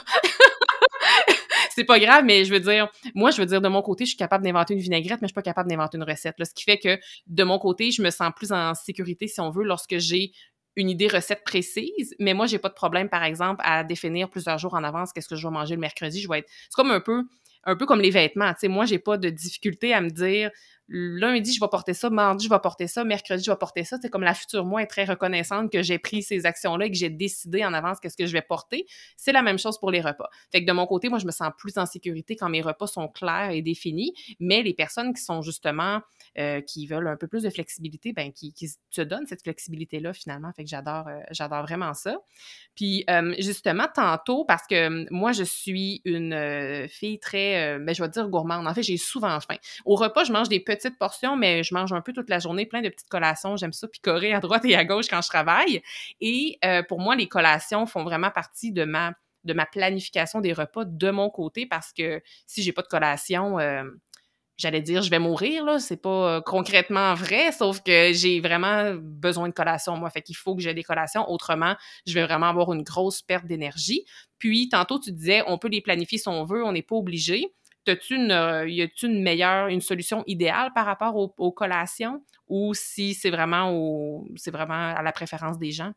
C'est pas grave, mais je veux dire, moi, je veux dire, de mon côté, je suis capable d'inventer une vinaigrette, mais je suis pas capable d'inventer une recette, là. Ce qui fait que, de mon côté, je me sens plus en sécurité, si on veut, lorsque j'ai une idée recette précise, mais moi, j'ai pas de problème, par exemple, à définir plusieurs jours en avance qu'est-ce que je vais manger le mercredi. C'est comme un peu comme les vêtements, tu sais. Moi, j'ai pas de difficulté à me dire, lundi, je vais porter ça, mardi, je vais porter ça, mercredi, je vais porter ça. C'est comme la future moi est très reconnaissante que j'ai pris ces actions-là et que j'ai décidé en avance qu'est-ce que je vais porter. C'est la même chose pour les repas. Fait que de mon côté, moi, je me sens plus en sécurité quand mes repas sont clairs et définis, mais les personnes qui sont justement, qui veulent un peu plus de flexibilité, ben qui se donnent cette flexibilité-là, finalement. Fait que j'adore vraiment ça. Puis, justement, tantôt, parce que moi, je suis une fille très, ben, je vais dire gourmande. En fait, j'ai souvent faim. Au repas, je mange des petites portions, mais je mange un peu toute la journée, plein de petites collations. J'aime ça picorer à droite et à gauche quand je travaille. Et pour moi, les collations font vraiment partie de ma planification des repas de mon côté, parce que si j'ai pas de collation, j'allais dire je vais mourir, là, c'est pas concrètement vrai, sauf que j'ai vraiment besoin de collations, moi, fait qu'il faut que j'ai des collations, autrement, je vais vraiment avoir une grosse perte d'énergie. Puis, tantôt, tu disais, on peut les planifier si on veut, on n'est pas obligé. Y a-tu une solution idéale par rapport aux collations, ou si c'est vraiment à la préférence des gens?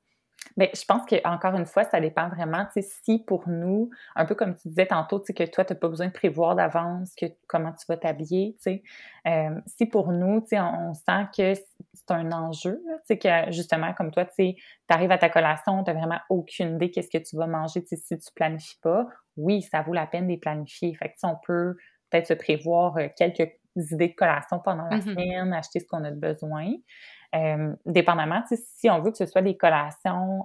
Bien, je pense qu'encore une fois, ça dépend vraiment, tu sais, si pour nous, un peu comme tu disais tantôt, tu sais, que toi, tu as pas besoin de prévoir d'avance comment tu vas t'habiller, tu sais. Si pour nous, tu sais, on sent que c'est un enjeu, là, tu sais, que justement, comme toi, tu sais, tu arrives à ta collation, tu as vraiment aucune idée qu'est-ce que tu vas manger, tu sais, si tu planifies pas, oui, ça vaut la peine de les planifier. Fait que, tu sais, on peut peut-être se prévoir, quelques idées de collation pendant la Mhm. semaine, acheter ce qu'on a de besoin. Dépendamment, tu sais, si on veut que ce soit des collations,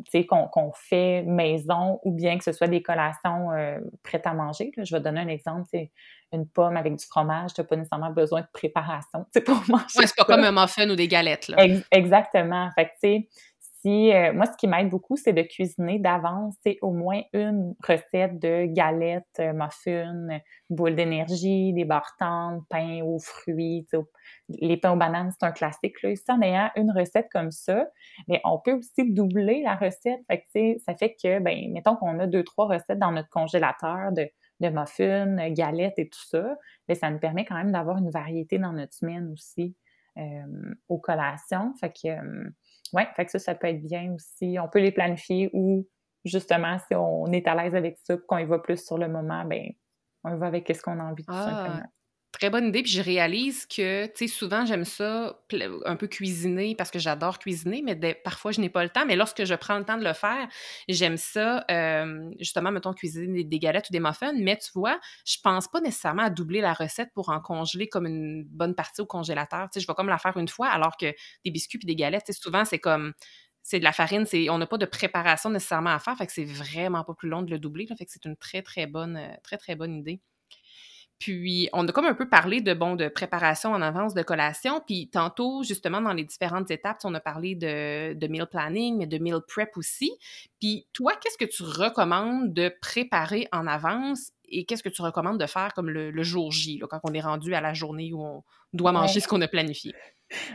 tu sais, qu'on fait maison, ou bien que ce soit des collations, prêtes à manger, là. Je vais te donner un exemple, c'est une pomme avec du fromage, tu as pas nécessairement besoin de préparation, tu sais, pour Ouais, manger c'est pas ça. comme un muffin ou des galettes, là. Exactement. Fait que, tu sais, si, moi, ce qui m'aide beaucoup, c'est de cuisiner d'avance, tu sais, au moins une recette de galettes, muffins, boules d'énergie, des barres tendres, pain aux fruits, tu sais, les pains aux bananes, c'est un classique, là. Ici, en ayant une recette comme ça, mais on peut aussi doubler la recette. Fait que, tu sais, ça fait que, ben, mettons qu'on a 2-3 recettes dans notre congélateur de muffins, galettes et tout ça, mais ça nous permet quand même d'avoir une variété dans notre semaine aussi, aux collations. Fait que, ouais, fait que ça peut être bien aussi. On peut les planifier, ou justement, si on est à l'aise avec ça, qu'on y va plus sur le moment, ben, on y va avec ce qu'on a envie, tout Ah! simplement. Très bonne idée, puis je réalise que, tu sais, souvent, j'aime ça un peu cuisiner parce que j'adore cuisiner, mais parfois, je n'ai pas le temps. Mais lorsque je prends le temps de le faire, j'aime ça, justement, mettons, cuisiner des galettes ou des muffins. Mais tu vois, je pense pas nécessairement à doubler la recette pour en congeler comme une bonne partie au congélateur. Tu sais, je vais comme la faire une fois, alors que des biscuits puis des galettes, tu sais, souvent, c'est de la farine, on n'a pas de préparation nécessairement à faire, fait que c'est vraiment pas plus long de le doubler, là, fait que c'est une très, très bonne idée. Puis, on a comme un peu parlé de préparation en avance de collation. Puis, tantôt, justement, dans les différentes étapes, on a parlé de meal planning, mais de meal prep aussi. Puis, toi, qu'est-ce que tu recommandes de préparer en avance et qu'est-ce que tu recommandes de faire comme le jour J, là, quand on est rendu à la journée où on doit manger Ouais. ce qu'on a planifié?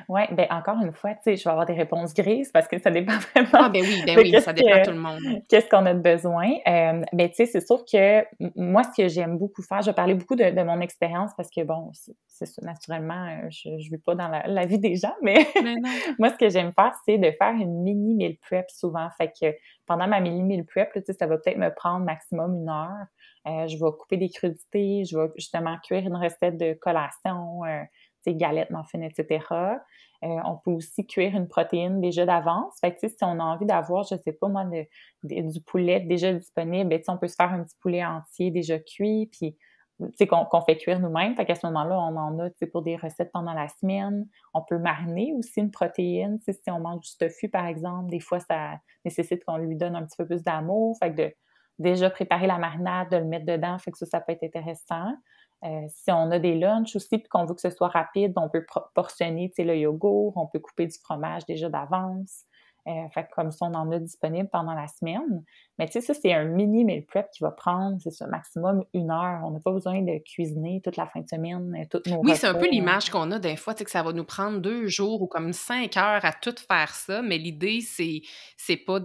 Ouais, ben, encore une fois, tu sais, je vais avoir des réponses grises parce que ça dépend Ah, vraiment ben de oui, ça dépend de tout le monde. qu'est-ce qu'on a de besoin. Ben, tu sais, c'est sûr que moi, ce que j'aime beaucoup faire, je vais parler beaucoup de mon expérience parce que bon, c'est ça, naturellement, je vis pas dans la vie des gens, mais Mais non. moi, ce que j'aime faire, c'est de faire une mini meal prep souvent. Fait que pendant ma mini meal prep, là, tu sais, ça va peut-être me prendre maximum 1 heure. Je vais couper des crudités, je vais justement cuire une recette de collation, tu sais, galettes, muffins, et cetera. On peut aussi cuire une protéine déjà d'avance. Fait que, tu sais, si on a envie d'avoir, je sais pas moi, du poulet déjà disponible, ben, tu sais, on peut se faire un petit poulet entier déjà cuit, puis, tu sais, qu'on fait cuire nous-mêmes. Fait qu'à ce moment-là, on en a, tu sais, pour des recettes pendant la semaine. On peut mariner aussi une protéine. Tu sais, si on mange du tofu, par exemple, des fois, ça nécessite qu'on lui donne un petit peu plus d'amour. Fait que de déjà préparer la marinade, de le mettre dedans, fait que ça peut être intéressant. Si on a des lunchs aussi, puis qu'on veut que ce soit rapide, on peut portionner, tu sais, le yogourt, on peut couper du fromage déjà d'avance. Fait que comme ça, on en a disponible pendant la semaine. Mais tu sais, ça, c'est un mini meal prep qui va prendre, c'est ça, maximum 1 heure. On n'a pas besoin de cuisiner toute la fin de semaine, tous nos Oui, c'est un peu repas. l'image qu'on a des fois, tu sais, que ça va nous prendre 2 jours ou comme 5 heures à tout faire ça, mais l'idée, c'est pas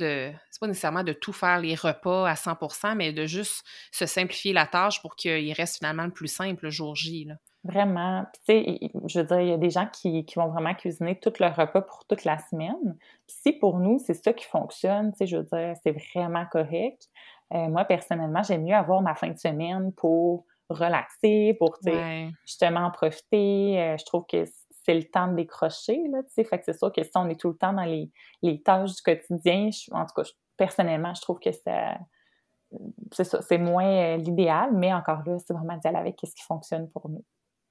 nécessairement de tout faire les repas à 100 mais de juste se simplifier la tâche pour qu'il reste finalement le plus simple le jour J, là. Vraiment. Puis tu sais, je veux dire, il y a des gens qui vont vraiment cuisiner tout leur repas pour toute la semaine. Puis si pour nous, c'est ça qui fonctionne, tu sais, je veux dire, c'est vraiment correct. Moi, personnellement, j'aime mieux avoir ma fin de semaine pour relaxer, pour, tu sais, Ouais. justement en profiter. Je trouve que c'est le temps de décrocher, là, tu sais. Fait que c'est sûr que si on est tout le temps dans les tâches du quotidien, en tout cas, personnellement, je trouve que c'est ça, c'est moins l'idéal, mais encore là, c'est vraiment d'y aller avec ce qui fonctionne pour nous.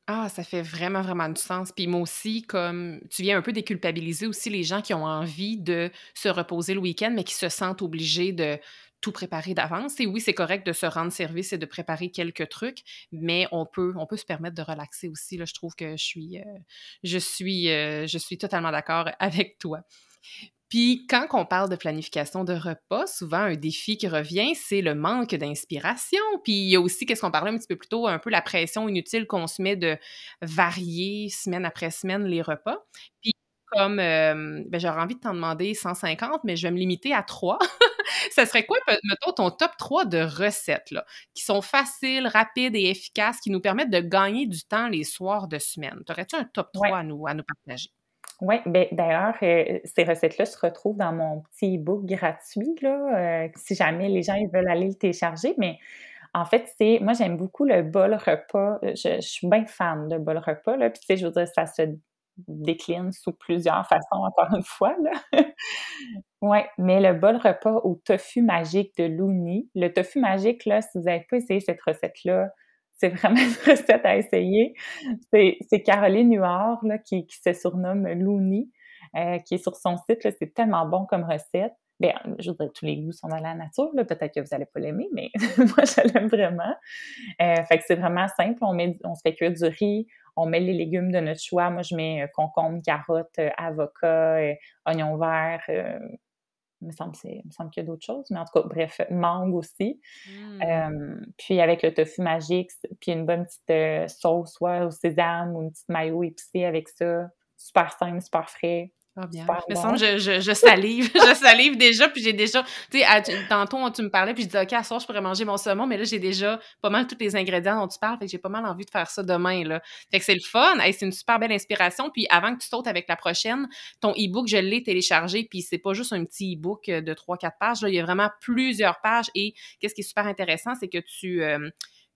Ah, ça fait vraiment, vraiment du sens. Puis moi aussi, comme tu viens un peu déculpabiliser aussi les gens qui ont envie de se reposer le week-end, mais qui se sentent obligés de tout préparer d'avance. Et oui, c'est correct de se rendre service et de préparer quelques trucs, mais on peut se permettre de relaxer aussi. Là, je trouve que je suis totalement d'accord avec toi. Puis quand on parle de planification de repas, souvent un défi qui revient, c'est le manque d'inspiration. Puis il y a aussi, qu'est-ce qu'on parlait un petit peu plus tôt, un peu la pression inutile qu'on se met de varier semaine après semaine les repas. Puis comme, ben, j'aurais envie de t'en demander 150, mais je vais me limiter à 3. Ça serait quoi, mettons, ton top 3 de recettes, là, qui sont faciles, rapides et efficaces, qui nous permettent de gagner du temps les soirs de semaine? T'aurais-tu un top Ouais. 3 à nous partager? Ouais, ben d'ailleurs, ces recettes-là se retrouvent dans mon petit e-book gratuit là, si jamais les gens ils veulent aller le télécharger. Mais en fait, moi j'aime beaucoup le bol repas, je suis bien fan de bol repas là, puis tu sais, je veux dire, ça se décline sous plusieurs façons encore une fois là. Ouais, mais le bol repas au tofu magique de Looney. Le tofu magique là, si vous n'avez pas essayé cette recette-là, c'est vraiment une recette à essayer. C'est Caroline Huard là, qui se surnomme Looney, qui est sur son site là, c'est tellement bon comme recette. Bien, je veux dire, tous les goûts sont dans la nature, là, peut-être que vous allez pas l'aimer, mais moi je l'aime vraiment. Fait que c'est vraiment simple, on se fait cuire du riz, on met les légumes de notre choix. Moi, je mets, concombre, carottes, avocat, oignons verts, il me semble qu'il y a d'autres choses, mais en tout cas, bref, mangue aussi. Mmh. Puis avec le tofu magique, puis une bonne petite, sauce, soit au sésame ou une petite mayo épicée avec ça. Super simple, super frais, Ah bien. super Il me semble bon. je salive, je salive déjà, puis j'ai déjà tu sais, tantôt, tu me parlais, puis je disais: «OK, à soir, je pourrais manger mon saumon», mais là, j'ai déjà pas mal tous les ingrédients dont tu parles, fait que j'ai pas mal envie de faire ça demain, là. Fait que c'est le fun. Hey, c'est une super belle inspiration, puis avant que tu sautes avec la prochaine, ton e-book, je l'ai téléchargé, puis c'est pas juste un petit e-book, de 3-4 pages, là, il y a vraiment plusieurs pages et qu'est-ce qui est super intéressant, c'est que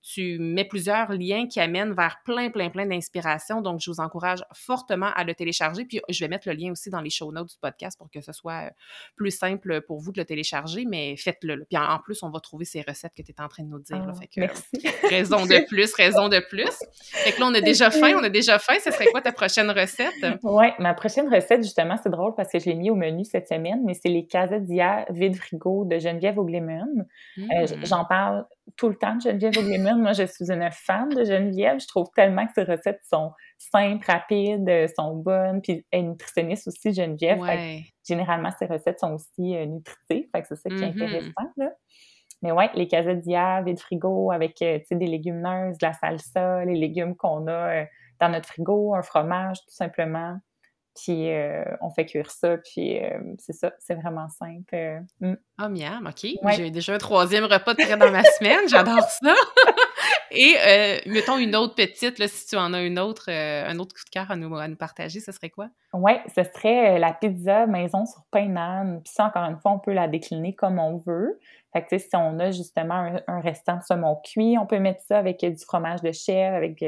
tu mets plusieurs liens qui amènent vers plein, plein, plein d'inspirations. Donc, je vous encourage fortement à le télécharger. Puis, je vais mettre le lien aussi dans les show notes du podcast pour que ce soit plus simple pour vous de le télécharger, mais faites-le, là. Puis, en plus, on va trouver ces recettes que tu es en train de nous dire, là. Ah, Fait que, merci. raison de plus, raison de plus. Fait que là, on a déjà faim, on a déjà faim. Ce serait quoi ta prochaine recette? Ouais, ma prochaine recette, justement, c'est drôle parce que je l'ai mis au menu cette semaine, mais c'est les quesadillas vide-frigo de Geneviève Auglemon. Mmh. J'en parle tout le temps de Geneviève Auglemon. Moi, je suis une fan de Geneviève. Je trouve tellement que ses recettes sont simples, rapides, sont bonnes, puis elle est nutritionniste aussi, Geneviève. Fait que Ouais. généralement, ses recettes sont aussi, nutritives. Fait que c'est ça qui est Mmh. intéressant, là. Mais ouais, les quesadillas vide-frigo avec, tu sais, des légumineuses, de la salsa, les légumes qu'on a, dans notre frigo, un fromage tout simplement. Puis, on fait cuire ça, puis, c'est ça, c'est vraiment simple, Ah, miam, OK. ouais. J'ai déjà un troisième repas de près dans ma semaine. J'adore ça. Et mettons une autre petite, là, si tu en as une autre, un autre coup de cœur à nous partager, ce serait quoi? Ouais, ce serait, la pizza maison sur pain d'âne. Puis ça, encore une fois, on peut la décliner comme on veut. Fait que, tu sais, si on a justement un restant de saumon cuit, on peut mettre ça avec, du fromage de chèvre, avec,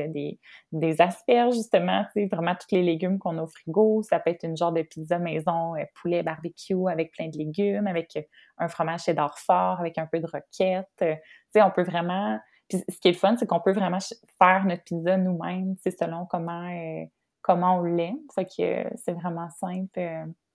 des asperges, justement, tu sais, vraiment tous les légumes qu'on a au frigo. Ça peut être une genre de pizza maison, poulet barbecue avec plein de légumes, avec, un fromage cheddar fort, avec un peu de roquette. Tu sais, on peut vraiment puis ce qui est le fun, c'est qu'on peut vraiment faire notre pizza nous-mêmes, tu sais, selon comment on l'aime. Fait que c'est vraiment simple.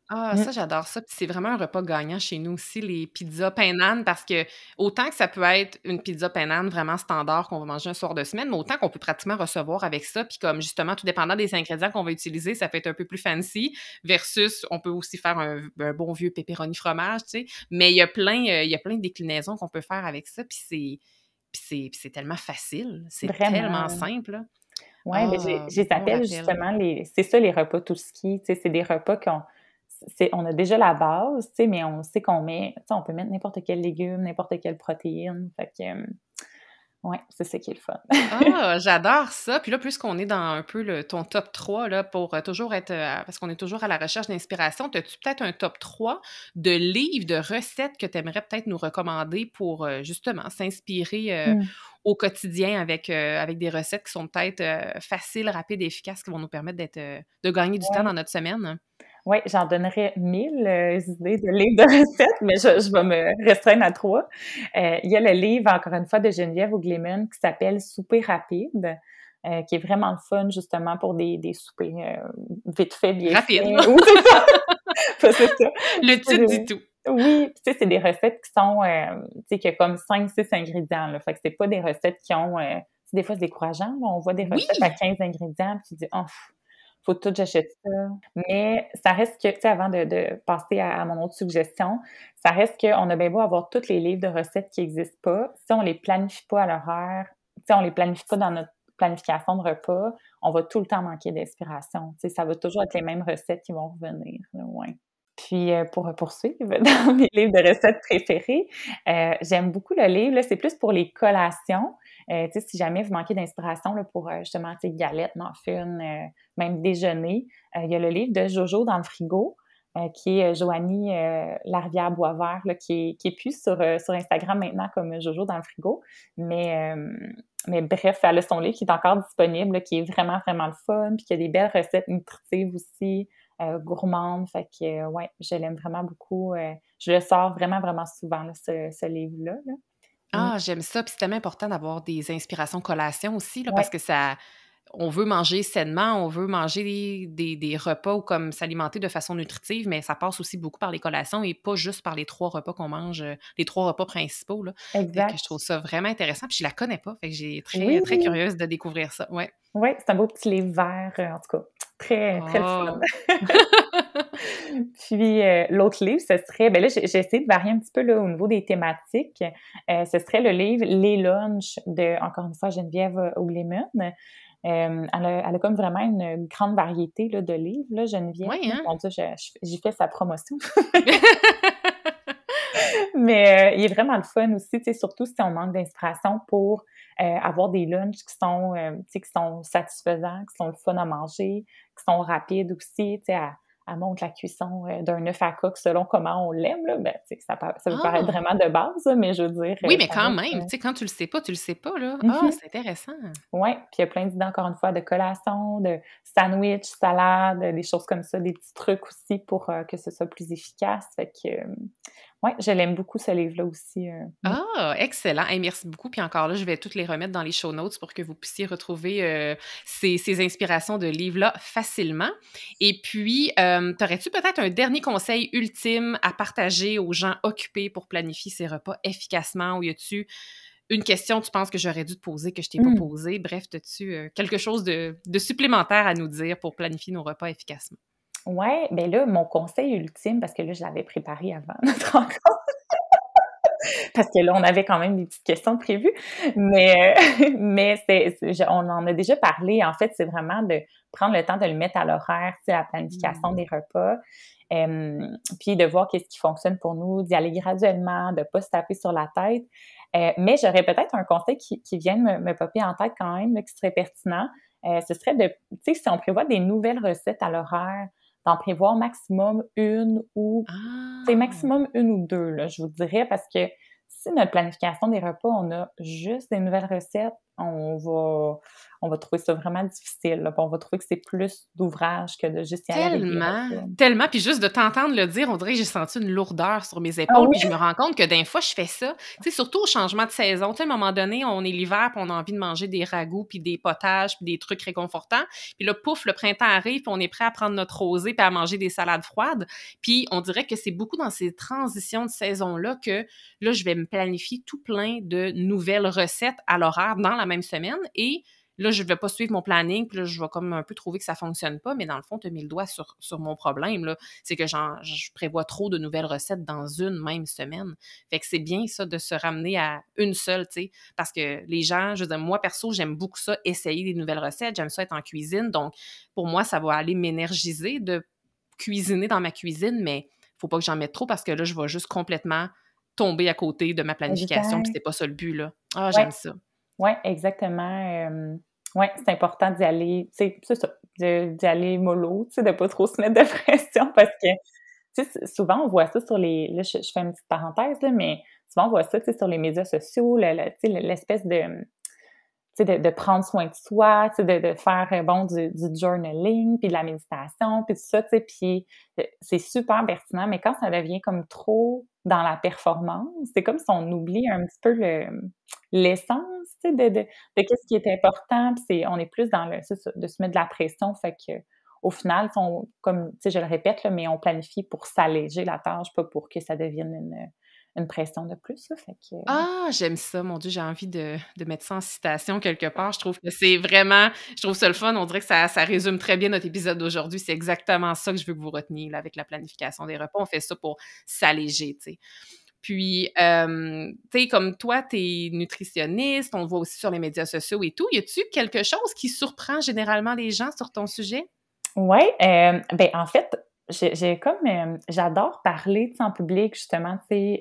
Ah, Mmh. ça, j'adore ça. Puis c'est vraiment un repas gagnant chez nous aussi, les pizzas pain d'âne, parce que autant que ça peut être une pizza pain d'âne vraiment standard qu'on va manger un soir de semaine, mais autant qu'on peut pratiquement recevoir avec ça. Puis comme justement, tout dépendant des ingrédients qu'on va utiliser, ça peut être un peu plus fancy, versus on peut aussi faire un bon vieux pepperoni fromage, tu sais. Mais il y a plein de déclinaisons qu'on peut faire avec ça. Puis c'est tellement facile. C'est tellement Vraiment. simple, là. Ouais, ben, Ah, je les bon appelle rappel. justement c'est ça les repas tout ski, tu sais, c'est des repas on a déjà la base, tu sais, mais on sait qu'on met, tu sais, on peut mettre n'importe quel légume, n'importe quelle protéine, fait que, ouais, c'est ça qui est le fun. Ah, j'adore ça. Puis là, puisqu'on est dans un peu ton top 3 là, pour toujours être, parce qu'on est toujours à la recherche d'inspiration, as-tu peut-être un top 3 de livres, de recettes que tu aimerais peut-être nous recommander pour justement s'inspirer Mmh. au quotidien avec des recettes qui sont peut-être faciles, rapides et efficaces qui vont nous permettre de gagner du temps Ouais. dans notre semaine? Ouais, j'en donnerais 1000 idées de livres de recettes, mais je vais me restreindre à 3. Il y a le livre, encore une fois, de Geneviève Ogleman qui s'appelle Souper rapide, qui est vraiment le fun, justement, pour des soupers vite fait, bien fait. Rapide. Oui, c'est ça! C'est ça. Le C'est titre dit tout. oui, tu sais, c'est des recettes qui sont, tu sais, qui a comme 5-6 ingrédients, là. Fait que c'est pas des recettes qui ont, tu sais, des fois, c'est décourageant, là. On voit des recettes à Oui! 15 ingrédients, puis tu dis: «Oh, faut tout j'achète ça». Mais ça reste que, tu sais, avant de passer à mon autre suggestion, ça reste qu'on a bien beau avoir tous les livres de recettes qui existent pas, si on les planifie pas à l'horaire, tu sais, on les planifie pas dans notre planification de repas, on va tout le temps manquer d'inspiration. Tu sais, ça va toujours être les mêmes recettes qui vont revenir, là, ouais. Puis, pour poursuivre dans mes livres de recettes préférés, j'aime beaucoup le livre, là, c'est plus pour les collations. Tu sais, si jamais vous manquez d'inspiration, là, pour, justement, tu sais, galettes, muffins, même déjeuner, il y a le livre de Jojo dans le frigo, qui est Joanie Larivière-Boisvert, là, qui est plus sur Instagram maintenant comme Jojo dans le frigo. Mais bref, elle a son livre qui est encore disponible, là, qui est vraiment, vraiment le fun, puis qui a des belles recettes nutritives aussi, gourmandes. Fait que, ouais, je l'aime vraiment beaucoup. Je le sors vraiment, vraiment souvent, là, ce livre-là, là. Mmh. Ah, j'aime ça, puis c'est tellement important d'avoir des inspirations collations aussi, là, parce Ouais, que ça on veut manger sainement, on veut manger des repas ou comme s'alimenter de façon nutritive, mais ça passe aussi beaucoup par les collations et pas juste par les 3 repas qu'on mange, les 3 repas principaux, là. Fait que je exact. trouve ça vraiment intéressant, puis je la connais pas, fait que j'ai très, Oui, très curieuse de découvrir ça, ouais. ouais, c'est un beau petit livre vert, en tout cas, très, très le fun. Oh! Puis, l'autre livre, ce serait ben là, j'ai essayé de varier un petit peu, là, au niveau des thématiques. Ce serait le livre Les lunchs de, encore une fois, Geneviève Ogleman. Elle a comme vraiment une grande variété, là, de livres, là, Geneviève, Ouais, là. hein? Mon Dieu, j'y fais sa promotion. Mais, il est vraiment le fun aussi, tu sais, surtout si on manque d'inspiration pour, avoir des lunchs qui sont, tu sais, qui sont satisfaisants, qui sont le fun à manger, qui sont rapides aussi, tu sais, elle montre la cuisson, d'un œuf à coque selon comment on l'aime, là. Ben, tu sais, ça peut paraître Ah! vraiment de base, là, mais je veux dire, Oui, mais ça quand reste, même, tu sais, quand tu le sais pas, là. Ah, mmh c'est intéressant. Ouais, puis il y a plein d'idées, encore une fois, de collations, de sandwich, salade, des choses comme ça, des petits trucs aussi pour, que ce soit plus efficace. Fait que, ouais, je l'aime beaucoup ce livre-là aussi, Ah! Excellent. Hey, merci beaucoup. Puis encore là, je vais toutes les remettre dans les show notes pour que vous puissiez retrouver, ces inspirations de livres-là facilement. Et puis, t'aurais-tu peut-être un dernier conseil ultime à partager aux gens occupés pour planifier ces repas efficacement? Ou y a-tu une question, tu penses que j'aurais dû te poser, que je t'ai pas Mmh. posée? Bref, as-tu, quelque chose de supplémentaire à nous dire pour planifier nos repas efficacement? Ouais, ben là, mon conseil ultime, parce que là, je l'avais préparé avant notre rencontre, parce que là, on avait quand même des petites questions prévues, mais mais on en a déjà parlé. En fait, c'est vraiment de prendre le temps de le mettre à l'horaire, tu sais, la planification Mmh. des repas, puis de voir qu'est-ce qui fonctionne pour nous, d'y aller graduellement, de pas se taper sur la tête. Mais j'aurais peut-être un conseil qui vient de me popper en tête quand même, là, qui serait pertinent. Ce serait de, tu sais, si on prévoit des nouvelles recettes à l'horaire, d'en prévoir maximum une ou, tu sais, Ah! maximum une ou deux, là, je vous dirais, parce que si notre planification des repas, on a juste des nouvelles recettes, on va trouver ça vraiment difficile, là, puis on va trouver que c'est plus d'ouvrage que de juste y aller avec des Tellement, routines. tellement. Puis juste de t'entendre le dire, on dirait que j'ai senti une lourdeur sur mes Ah épaules. oui? Puis je me rends compte que des fois, je fais ça. Tu sais, surtout au changement de saison. Tu sais, à un moment donné, on est l'hiver, puis on a envie de manger des ragoûts, puis des potages, puis des trucs réconfortants. Puis là, pouf, le printemps arrive, puis on est prêt à prendre notre rosée, puis à manger des salades froides. Puis on dirait que c'est beaucoup dans ces transitions de saison-là que là, je vais me planifier tout plein de nouvelles recettes à l'horaire dans la même semaine. Et là, je ne vais pas suivre mon planning, puis là, je vais comme un peu trouver que ça ne fonctionne pas, mais dans le fond, tu as mis le doigt sur mon problème, là. C'est que je prévois trop de nouvelles recettes dans une même semaine. Fait que c'est bien ça de se ramener à une seule, tu sais, parce que les gens, je veux dire, moi, perso, j'aime beaucoup ça, essayer des nouvelles recettes, j'aime ça être en cuisine, donc pour moi, ça va aller m'énergiser de cuisiner dans ma cuisine, mais faut pas que j'en mette trop parce que là, je vais juste complètement tomber à côté de ma planification, puis Exact. c'est pas ça le but, là. Ah, Ouais, j'aime ça. ouais, exactement, ouais, c'est important d'y aller, tu sais, c'est ça, d'y aller mollo, tu sais, de pas trop se mettre de pression parce que, tu sais, souvent, on voit ça sur les là, je fais une petite parenthèse, là, mais souvent, on voit ça, tu sais, sur les médias sociaux, tu sais, l'espèce de, tu sais, de prendre soin de soi, tu sais, de faire, bon, du journaling, puis de la méditation, puis tout ça, tu sais, puis c'est super pertinent, mais quand ça devient comme trop dans la performance, c'est comme si on oublie un petit peu l'essence, tu sais, de qu'est-ce qui est important, puis on est plus dans c'est ça, de se mettre de la pression, fait que au final, comme, tu sais, je le répète, là, mais on planifie pour s'alléger la tâche, pas pour que ça devienne une pression de plus, là, fait que Ah, j'aime ça, mon Dieu, j'ai envie de mettre ça en citation quelque part. Je trouve que c'est vraiment je trouve ça le fun. On dirait que ça résume très bien notre épisode d'aujourd'hui. C'est exactement ça que je veux que vous reteniez, là, avec la planification des repas. On fait ça pour s'alléger, tu sais. Puis, tu sais, comme toi, tu es nutritionniste, on le voit aussi sur les médias sociaux et tout. Y a-tu quelque chose qui surprend généralement les gens sur ton sujet? ouais, ben, en fait, j'ai comme, j'adore parler, tu sais, en public, justement, tu sais,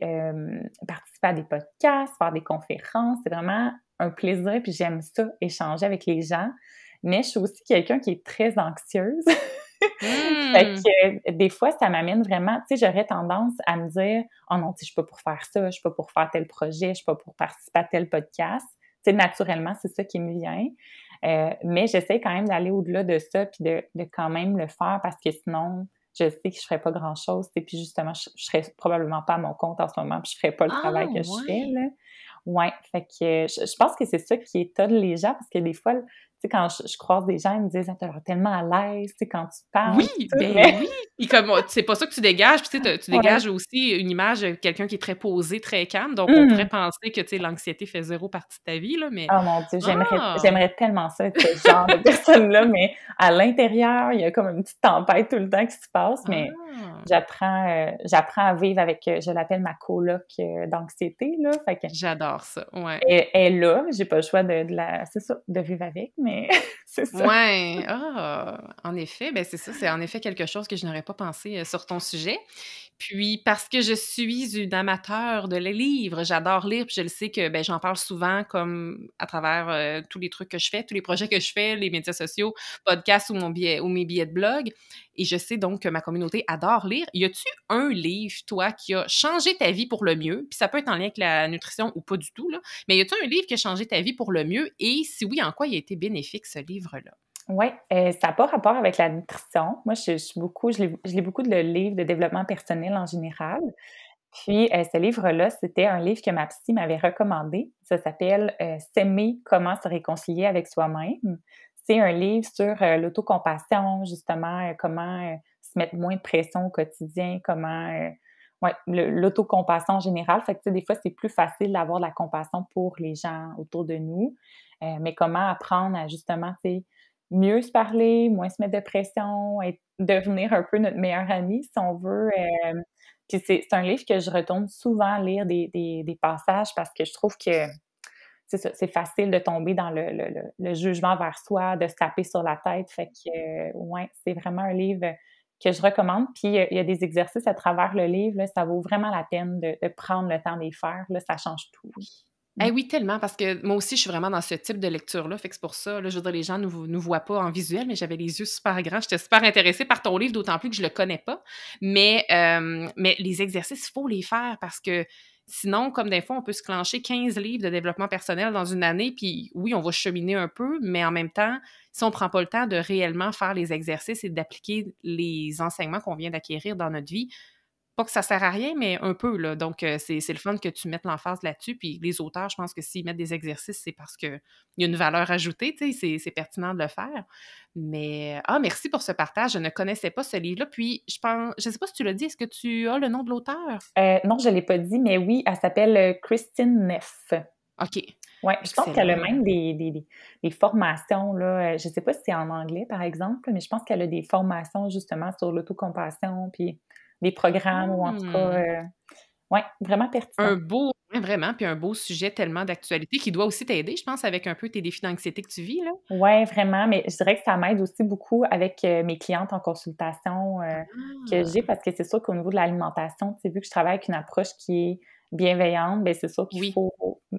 participer à des podcasts, faire des conférences. C'est vraiment un plaisir, puis j'aime ça, échanger avec les gens. Mais je suis aussi quelqu'un qui est très anxieuse. Fait Mmh. que, des fois, ça m'amène vraiment, tu sais, j'aurais tendance à me dire: «Oh non, tu sais, je suis pas pour faire ça, je suis pas pour faire tel projet, je suis pas pour participer à tel podcast». Tu sais, naturellement, c'est ça qui me vient. Mais j'essaie quand même d'aller au-delà de ça, puis de quand même le faire parce que sinon, je sais que je ferais pas grand-chose, tu sais, puis justement, je serais probablement pas à mon compte en ce moment, puis je ferais pas le Ah travail que je fais, ouais! là. Ouais, fait que je pense que c'est ça qui étonne les gens parce que des fois, tu sais, quand je croise des gens, ils me disent: «Ah, tu as l'air tellement à l'aise, tu sais, quand tu Oui, parles, puis tout», ben mais oui! Puis comme, c'est pas ça que tu dégages, puis tu sais, tu ouais. dégages aussi une image de quelqu'un qui est très posé, très calme, donc on pourrait Mmh. penser que, tu sais, l'anxiété fait zéro partie de ta vie, là, mais Oh mon Dieu, ah! j'aimerais tellement ça être ce genre de personne-là, mais à l'intérieur, il y a comme une petite tempête tout le temps qui se passe, mais Ah! j'apprends à vivre avec, je l'appelle ma coloc, d'anxiété, là, fait que J'adore ça, ouais. elle est là, j'ai pas le choix c'est ça, de vivre avec, mais c'est ça. Ouais, ah! En effet, ben, c'est ça, c'est en effet quelque chose que je n'aurais pas pensé, sur ton sujet. Puis parce que je suis une amateur de les livres, j'adore lire, puis je le sais que, ben, j'en parle souvent comme à travers, tous les trucs que je fais, tous les projets que je fais, les médias sociaux, podcasts ou mes billets de blog et je sais donc que ma communauté adore lire. Y a-tu un livre, toi, qui a changé ta vie pour le mieux? Puis ça peut être en lien avec la nutrition ou pas du tout, là, mais y a-tu un livre qui a changé ta vie pour le mieux et si oui, en quoi il a été bénéfique, ce livre-là? Ouais, ça a pas rapport avec la nutrition. Moi, je suis beaucoup je lis beaucoup de livres de développement personnel en général. Puis, ce livre-là, c'était un livre que ma psy m'avait recommandé. Ça s'appelle, «S'aimer, comment se réconcilier avec soi-même». C'est un livre sur, l'autocompassion, justement, comment, se mettre moins de pression au quotidien, comment, ouais, l'autocompassion en général. Fait que, tu sais, des fois, c'est plus facile d'avoir de la compassion pour les gens autour de nous, mais comment apprendre à justement, tu sais, mieux se parler, moins se mettre de pression, devenir un peu notre meilleur ami, si on veut, puis c'est un livre que je retourne souvent lire des passages parce que je trouve que c'est ça, c'est facile de tomber dans le jugement vers soi, de se taper sur la tête. Fait que, ouais, c'est vraiment un livre que je recommande. Puis il y a des exercices à travers le livre, là, ça vaut vraiment la peine de prendre le temps de les faire, là, ça change tout. Eh oui, tellement, parce que moi aussi, je suis vraiment dans ce type de lecture-là. Fait que c'est pour ça, là, je veux dire, les gens nous voient pas en visuel, mais j'avais les yeux super grands. J'étais super intéressée par ton livre, d'autant plus que je le connais pas. Mais les exercices, il faut les faire parce que sinon, comme des fois, on peut se clencher 15 livres de développement personnel dans une année, puis oui, on va cheminer un peu, mais en même temps, si on prend pas le temps de réellement faire les exercices et d'appliquer les enseignements qu'on vient d'acquérir dans notre vie, pas que ça sert à rien, mais un peu, là. Donc, c'est le fun que tu mettes l'emphase là-dessus. Puis les auteurs, je pense que s'ils mettent des exercices, c'est parce qu'il y a une valeur ajoutée, tu sais, c'est pertinent de le faire. Mais, merci pour ce partage. Je ne connaissais pas ce livre-là. Puis, je sais pas si tu l'as dit, est-ce que tu as le nom de l'auteur? Non, je l'ai pas dit, mais oui, elle s'appelle Christine Neff. OK. Ouais, je pense qu'elle a Excellent. même des formations, là. Je sais pas si c'est en anglais, par exemple, mais je pense qu'elle a des formations justement sur l'autocompassion, puis des programmes, ou en tout cas, Mmh. ouais, vraiment pertinent. Un beau ouais, vraiment, puis un beau sujet tellement d'actualité qui doit aussi t'aider, je pense, avec un peu tes défis d'anxiété que tu vis, là. Ouais, vraiment, mais je dirais que ça m'aide aussi beaucoup avec, mes clientes en consultation, que j'ai, Ah! parce que c'est sûr qu'au niveau de l'alimentation, tu sais, vu que je travaille avec une approche qui est bienveillante, ben c'est sûr qu'il Oui. faut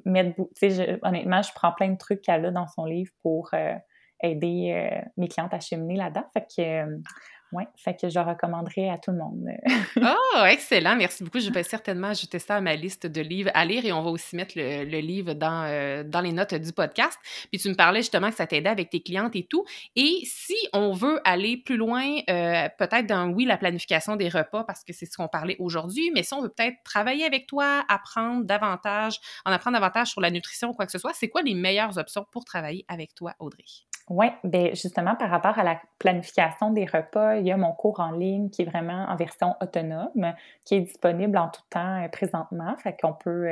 mettre tu sais, honnêtement, je prends plein de trucs qu'elle a dans son livre pour, aider, mes clientes à cheminer là-dedans. Fait que, ouais, fait que je le recommanderais à tout le monde. Oh, excellent, merci beaucoup. Je vais certainement ajouter ça à ma liste de livres à lire et on va aussi mettre le livre dans les notes du podcast. Puis tu me parlais justement que ça t'aidait avec tes clientes et tout. Et si on veut aller plus loin, peut-être dans, oui, la planification des repas, parce que c'est ce qu'on parlait aujourd'hui, mais si on veut peut-être travailler avec toi, en apprendre davantage sur la nutrition ou quoi que ce soit, c'est quoi les meilleures options pour travailler avec toi, Audrey? Ouais, ben justement, par rapport à la planification des repas, il y a mon cours en ligne qui est vraiment en version autonome, qui est disponible en tout temps, présentement. Fait qu'on peut,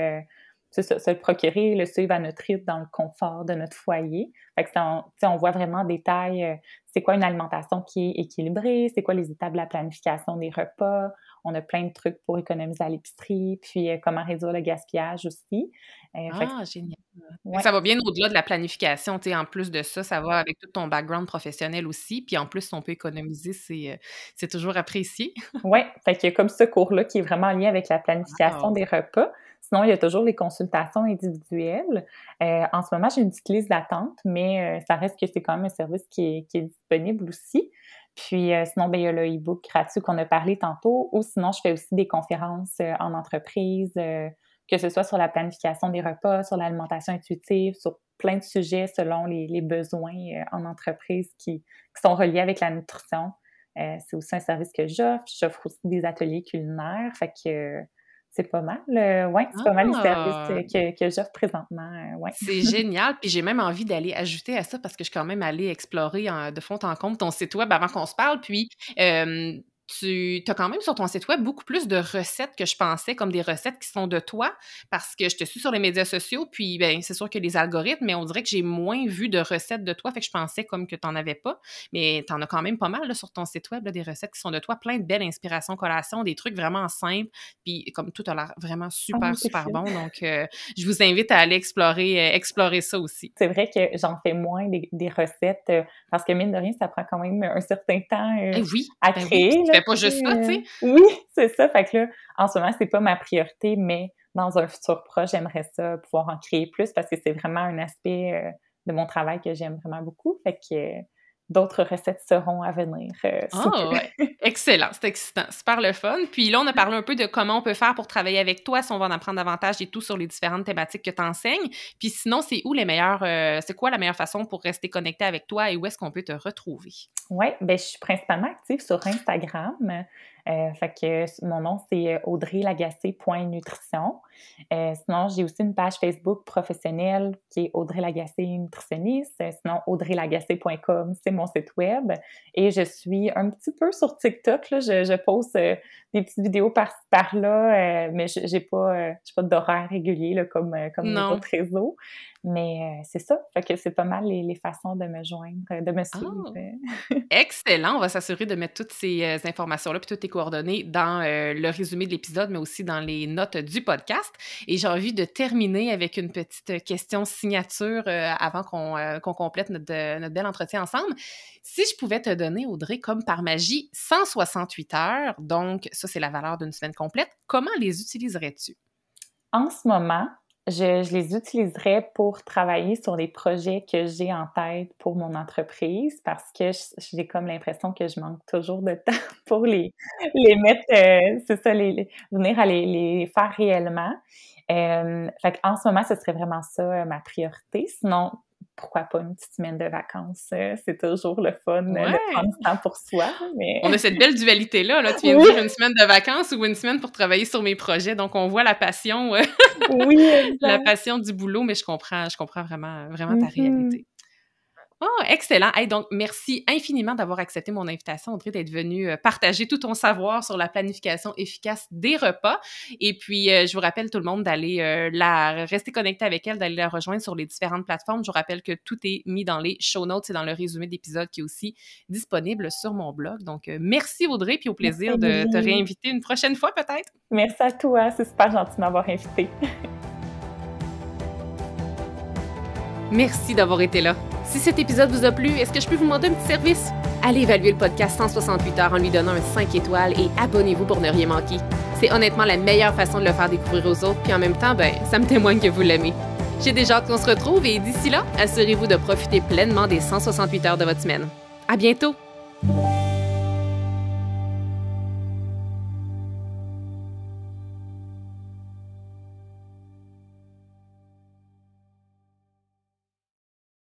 c'est ça, se le procurer, le suivre à notre rythme dans le confort de notre foyer. Fait que ça, tu sais, on voit vraiment en détail, c'est quoi une alimentation qui est équilibrée, c'est quoi les étapes de la planification des repas. On a plein de trucs pour économiser à l'épicerie, puis, comment réduire le gaspillage aussi. Fait que Ah, génial. Fait que ouais. ça va bien au-delà de la planification, tu sais, en plus de ça, ça va avec tout ton background professionnel aussi, puis en plus, si on peut économiser, c'est toujours apprécié. Ouais, fait qu'il y a comme ce cours-là qui est vraiment en lien avec la planification Wow! des repas. Sinon, il y a toujours les consultations individuelles. En ce moment, j'ai une petite liste d'attente, mais ça reste que c'est quand même un service qui est disponible aussi. Puis, sinon, ben, il y a le e-book gratuit qu'on a parlé tantôt, ou sinon, je fais aussi des conférences, en entreprise, que ce soit sur la planification des repas, sur l'alimentation intuitive, sur plein de sujets selon les besoins, en entreprise qui sont reliés avec la nutrition. C'est aussi un service que j'offre. J'offre aussi des ateliers culinaires. Fait que c'est pas mal, ouais, c'est pas mal les services, Ah! que j'offre présentement, ouais. C'est génial, puis j'ai même envie d'aller ajouter à ça parce que je suis quand même allée explorer de fond en comble ton site web avant qu'on se parle, puis, tu as quand même sur ton site web beaucoup plus de recettes que je pensais, comme des recettes qui sont de toi, parce que je te suis sur les médias sociaux, puis, ben, c'est sûr que les algorithmes, mais on dirait que j'ai moins vu de recettes de toi, fait que je pensais comme que tu en avais pas, mais tu en as quand même pas mal, là, sur ton site web, là, des recettes qui sont de toi, plein de belles inspirations collations, des trucs vraiment simples, puis comme tout a l'air vraiment Oh, super, c'est super fine. bon, donc je vous invite à aller explorer ça aussi. C'est vrai que j'en fais moins des recettes, parce que mine de rien, ça prend quand même un certain temps, Eh oui, à ben oui, puis créer tu là, fais pas tu juste sais, ça, tu sais? oui, c'est ça. Fait que là, en ce moment, c'est pas ma priorité, mais dans un futur proche, j'aimerais ça pouvoir en créer plus parce que c'est vraiment un aspect, de mon travail que j'aime vraiment beaucoup. Fait que d'autres recettes seront à venir, sous peu. Ah ouais, excellent, c'est excitant, super le fun. Puis là, on a parlé un peu de comment on peut faire pour travailler avec toi, si on va en apprendre davantage et tout sur les différentes thématiques que tu enseignes. Puis sinon, c'est quoi la meilleure façon pour rester connecté avec toi et où est-ce qu'on peut te retrouver? Ouais, ben, je suis principalement active sur Instagram. Fait que mon nom, c'est audreylagacé.nutrition. Sinon, j'ai aussi une page Facebook professionnelle qui est Audrey Lagacé nutritionniste. Sinon, audreylagacé.com, c'est mon site web. Et je suis un petit peu sur TikTok, là. Je poste des petites vidéos par-ci par-là, mais j'ai pas d'horaire régulier, là, comme les Non. autres réseaux. Mais c'est ça. Fait que c'est pas mal les façons de me joindre, de me suivre. Ah! Excellent, on va s'assurer de mettre toutes ces, informations-là puis toutes tes coordonnées dans, le résumé de l'épisode, mais aussi dans les notes du podcast et j'ai envie de terminer avec une petite question signature, avant qu'on complète notre bel entretien ensemble. Si je pouvais te donner, Audrey, comme par magie, 168 heures, donc ça, c'est la valeur d'une semaine complète, comment les utiliserais-tu? En ce moment, je les utiliserais pour travailler sur les projets que j'ai en tête pour mon entreprise parce que j'ai comme l'impression que je manque toujours de temps pour les mettre, c'est ça, venir à les faire réellement. Fait qu'en ce moment, ce serait vraiment ça, ma priorité. Sinon, pourquoi pas une petite semaine de vacances? C'est toujours le fun de prendre du temps pour soi. Mais... On a cette belle dualité-là. Là. Tu viens de dire une semaine de vacances ou une semaine pour travailler sur mes projets. Donc, on voit la passion, la passion du boulot, mais je comprends vraiment ta réalité. Oh, excellent! Hey, donc, merci infiniment d'avoir accepté mon invitation, Audrey, d'être venue partager tout ton savoir sur la planification efficace des repas. Et puis, je vous rappelle tout le monde d'aller rester connecté avec elle, d'aller la rejoindre sur les différentes plateformes. Je vous rappelle que tout est mis dans les show notes et dans le résumé d'épisode qui est aussi disponible sur mon blog. Donc, merci Audrey, puis au plaisir de te réinviter une prochaine fois peut-être. Merci à toi, c'est super gentil de m'avoir invitée. Merci d'avoir été là. Si cet épisode vous a plu, est-ce que je peux vous demander un petit service? Allez évaluer le podcast 168 heures en lui donnant un 5 étoiles et abonnez-vous pour ne rien manquer. C'est honnêtement la meilleure façon de le faire découvrir aux autres, puis en même temps, ça me témoigne que vous l'aimez. J'ai déjà hâte qu'on se retrouve et d'ici là, assurez-vous de profiter pleinement des 168 heures de votre semaine. À bientôt!